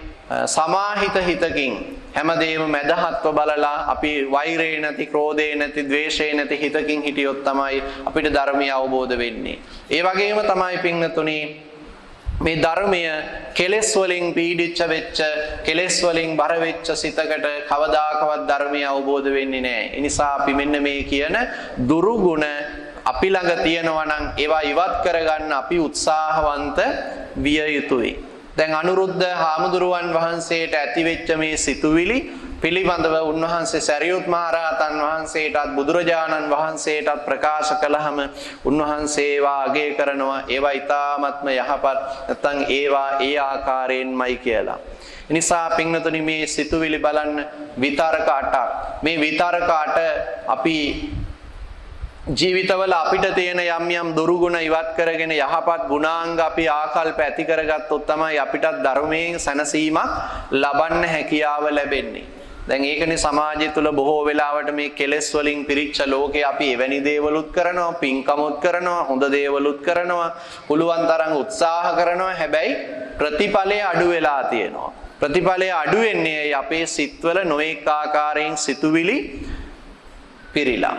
සමාහිත හිතකින් හැමදේම මැදහත්ව බලලා අපි වෛරේ නැති, ක්‍රෝධේ නැති, ද්වේෂේ නැති හිතකින් හිටියොත් තමයි අපිට ධර්මය අවබෝධ වෙන්නේ. ඒ වගේම තමයි පින්වතුනි මේ ධර්මය කෙලෙස් වලින් පීඩිච්ච වෙච්ච, කෙලෙස් වලින් බර වෙච්ච සිතකට කවදාකවත් ධර්මය අවබෝධ වෙන්නේ නැහැ. ඒ නිසා අපි මෙන්න මේ කියන දුරු ගුණ අපි ළඟ තියෙනවා නම් ඒවා ඉවත් කරගන්න අපි උත්සාහවන්ත විය යුතුයි. දැන් අනුරුද්ධ හාමුදුරුවන් වහන්සේට ඇතිවෙච්ච මේ සිතුවිලි පිළිබඳව උන්වහන්සේ සරියුත් මහ රහතන් වහන්සේටත් බුදුරජාණන් වහන්සේටත් ප්‍රකාශ කළාම උන්වහන්සේ ඒවා අගය කරනවා. ඒවා ඊ타ත්ම යහපත්, නැත්නම් ඒවා ඒ ආකාරයෙන්මයි කියලා. නිසා පින්වතුනි මේ සිතුවිලි බලන්න විතරක 8ක්. මේ විතරක 8 අපි ජීවිතවල අපිට තියෙන යම් යම් දුරුගුණ ඉවත් කරගෙන යහපත් ගුණාංග අපි ආකල්ප ඇති කරගත්තොත් තමයි අපිටත් ධර්මයෙන් සැනසීමක් ලබන්න හැකියාව ලැබෙන්නේ. දැන් ඒකනේ සමාජය තුල බොහෝ වෙලාවට මේ කෙලෙස් වලින් පිරිච්ච ලෝකේ අපි එවැනි දේවලුත් කරනවා, පින්කමුත් කරනවා, හොඳ දේවලුත් කරනවා, පුළුවන් තරම් උත්සාහ කරනවා. හැබැයි ප්‍රතිඵලය අඩු වෙලා තියෙනවා. ප්‍රතිඵලය අඩු වෙන්නේ අපේ සිත්වල නොඑක ආකාරයෙන් සිතුවිලි පිරීලා.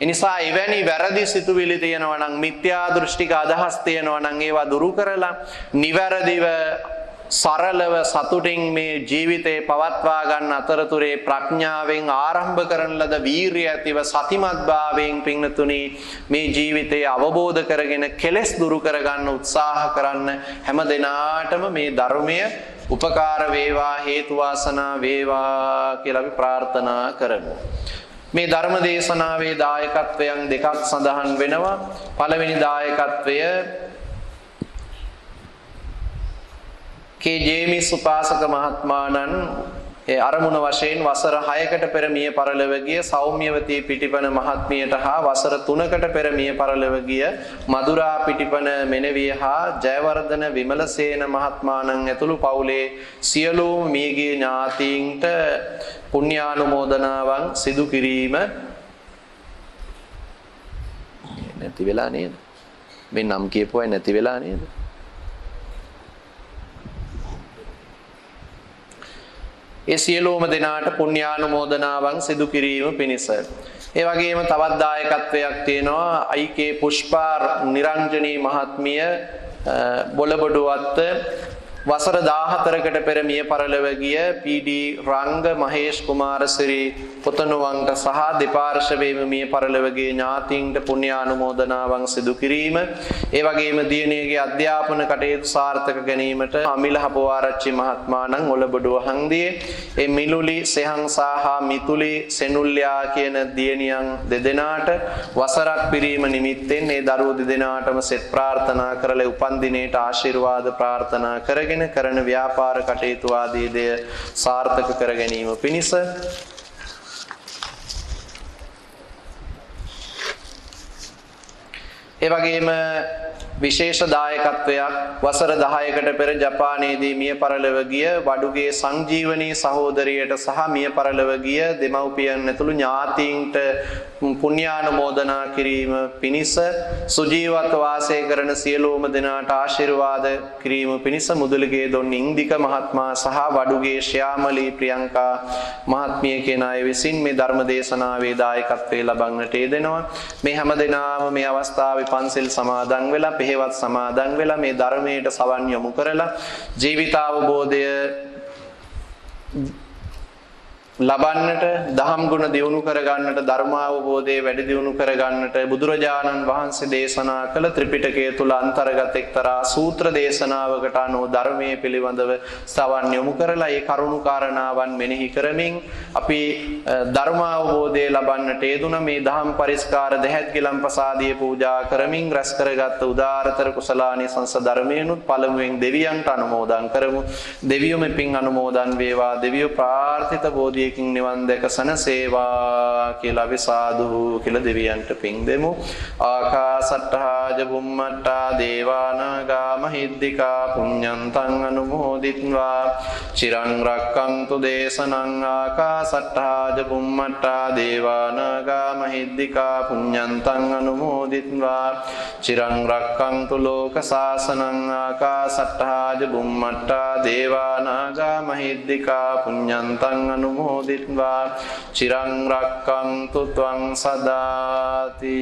එනිසා එවැනි වැරදි සිතුවිලි තියෙනවා නම්, මිත්‍යා දෘෂ්ටික අදහස් තියෙනවා නම් ඒවා දුරු කරලා නිවැරදිව සරලව සතුටින් මේ ජීවිතේ පවත්වා ගන්න අතරතුරේ ප්‍රඥාවෙන් ආරම්භ කරන ලද වීරිය ඇතිව සතිමත් භාවයෙන් පින්නතුනි මේ ජීවිතේ අවබෝධ කරගෙන කෙලෙස් දුරු කරගන්න උත්සාහ කරන්න. හැම දිනාටම මේ ධර්මය උපකාර වේවා, හේතු වාසනා වේවා කියලා අපි ප්‍රාර්ථනා කරමු. මේ ධර්ම දේශනාවේ දායකත්වයන් දෙකක් සඳහන් වෙනවා. පළවෙනි දායකත්වය ජේමිස් උපාසක මහත්මාණන් අරමුණ වශයෙන් වසර 6කට පෙර මිය පරලොව ගිය සෞම්‍යවතී පිටිපන මහත්මියට හා වසර 3කට පෙර මිය පරලොව ගිය මදුරා පිටිපන මෙනවිය හා ජයවර්ධන විමලසේන මහත්මාණන් ඇතුළු පවුලේ සියලුම මියගිය ඥාතීන්ට පුණ්‍යානුමෝදනාවන් සිදු කිරීම නැති වෙලා නේද? මේ නම් කියපුවයි නැති වෙලා නේද? ඒ සියලුම දෙනාට පුණ්‍යානුමෝදනාවන් සිදු කිරීම පිණිස. ඒ වගේම තවත් දායකත්වයක් තියෙනවා. අයිකේ පුෂ්පා නිරංජනී මහත්මිය බොළබඩුවත්ත වසර 14කට පෙර මිය පරලොව ගිය පී.ඩී. රංග මහේෂ් කුමාරසිරි පුතණුවන්ට සහ දෙපාර්ශවයේම මිය පරලොව ගිය ඥාතීන්ට පුණ්‍යානුමෝදනාවන් සිදු කිරීම. ඒ වගේම දියණියගේ අධ්‍යාපන කටයුතු සාර්ථක ගැනීමට අමිල හපවාරච්චි මහත්මාණන් ඔලබඩුව හන්දියේ ඒ මිලුලි සෙහංසා හා මිතුලි සෙනුල්‍යා කියන දියණියන් දෙදෙනාට වසරක් පිරීම නිමිත්තෙන් ඒ දරුවෝ දෙදෙනාටම සෙත් ප්‍රාර්ථනා කරලා උපන් දිනේට ආශිර්වාද ප්‍රාර්ථනා කරගෙන කරන ව්‍යාපාර කටයුතු ආදී දේ සාර්ථක කර ගැනීම පිණිස. ඒ වගේම විශේෂ දායකත්වයක් වසර 10කට පෙර ජපානයේදී මිය පරලොව ගිය වඩුගේ සංජීවනී සහෝදරියට සහ මිය පරලොව ගිය දෙමව්පියන් ඇතුළු ඥාතීන්ට පුණ්‍යානුමෝදනා කිරීම පිණිස සුජීවත්ව වාසය කරන සියලුම දෙනාට ආශිර්වාද කිරීම පිණිස මුදලිගේ දොන් ඉන්දික මහත්මයා සහ වඩුගේ ශ්‍යාමලී ප්‍රියංකා මහත්මිය කියන අය විසින් මේ ධර්ම දේශනාවේ දායකත්වයේ ලබන්නට යෙදෙනවා. මේ හැම දිනම මේ අවස්ථාවේ පන්සිල් සමාදන් වෙලා පෙහෙවත් සමාදන් වෙලා මේ ධර්මයට සවන් යොමු කරලා ජීවිතාවබෝධය ලබන්නට, දහම් ගුණ දියුණු කරගන්නට, ධර්මාවබෝධය වැඩි දියුණු කරගන්නට බුදුරජාණන් වහන්සේ දේශනා කළ ත්‍රිපිටකය තුල අන්තර්ගත එක්තරා සූත්‍ර දේශනාවකට අනුව ධර්මයේ පිළිබඳව සවන් යොමු කරලා ඒ කරුණු කාරණාවන් මෙනෙහි කරමින් අපි ධර්මාවබෝධය ලබන්නට යෙදුන මේ දහම් පරිස්කාර දෙහැත් ගිලම් ප්‍රසාදිය පූජා කරමින් රැස් කරගත් උදාාරතර කුසලානිසංස ධර්මයනුත් පළමුවෙන් දෙවියන්ට අනුමෝදන් කරමු. දෙවියෝ මෙපින් අනුමෝදන් වේවා. දෙවියෝ ප්‍රාර්ථිත බෝධිය නිවන් දැක සනසේවා කියලා අපි සාදු කියලා දෙවියන්ට පින් දෙමු. ආකාසට්ටා ජබුම්මට්ටා දේවානාගා මහිද්దికා පුඤ්ඤන්තං අනුමෝදිත්වා චිරං රක්ඛන්තු දේශනං. ආකාසට්ටා ජබුම්මට්ටා දේවානාගා මහිද්దికා පුඤ්ඤන්තං අනුමෝදිත්වා චිරං රක්ඛන්තු ලෝක සාසනං. ආකාසට්ටා ජබුම්මට්ටා දේවානාගා මහිද්దికා පුඤ්ඤන්තං අනුමෝදිත්වා චිරං රක්ඛන්තු ත්වං සදාති.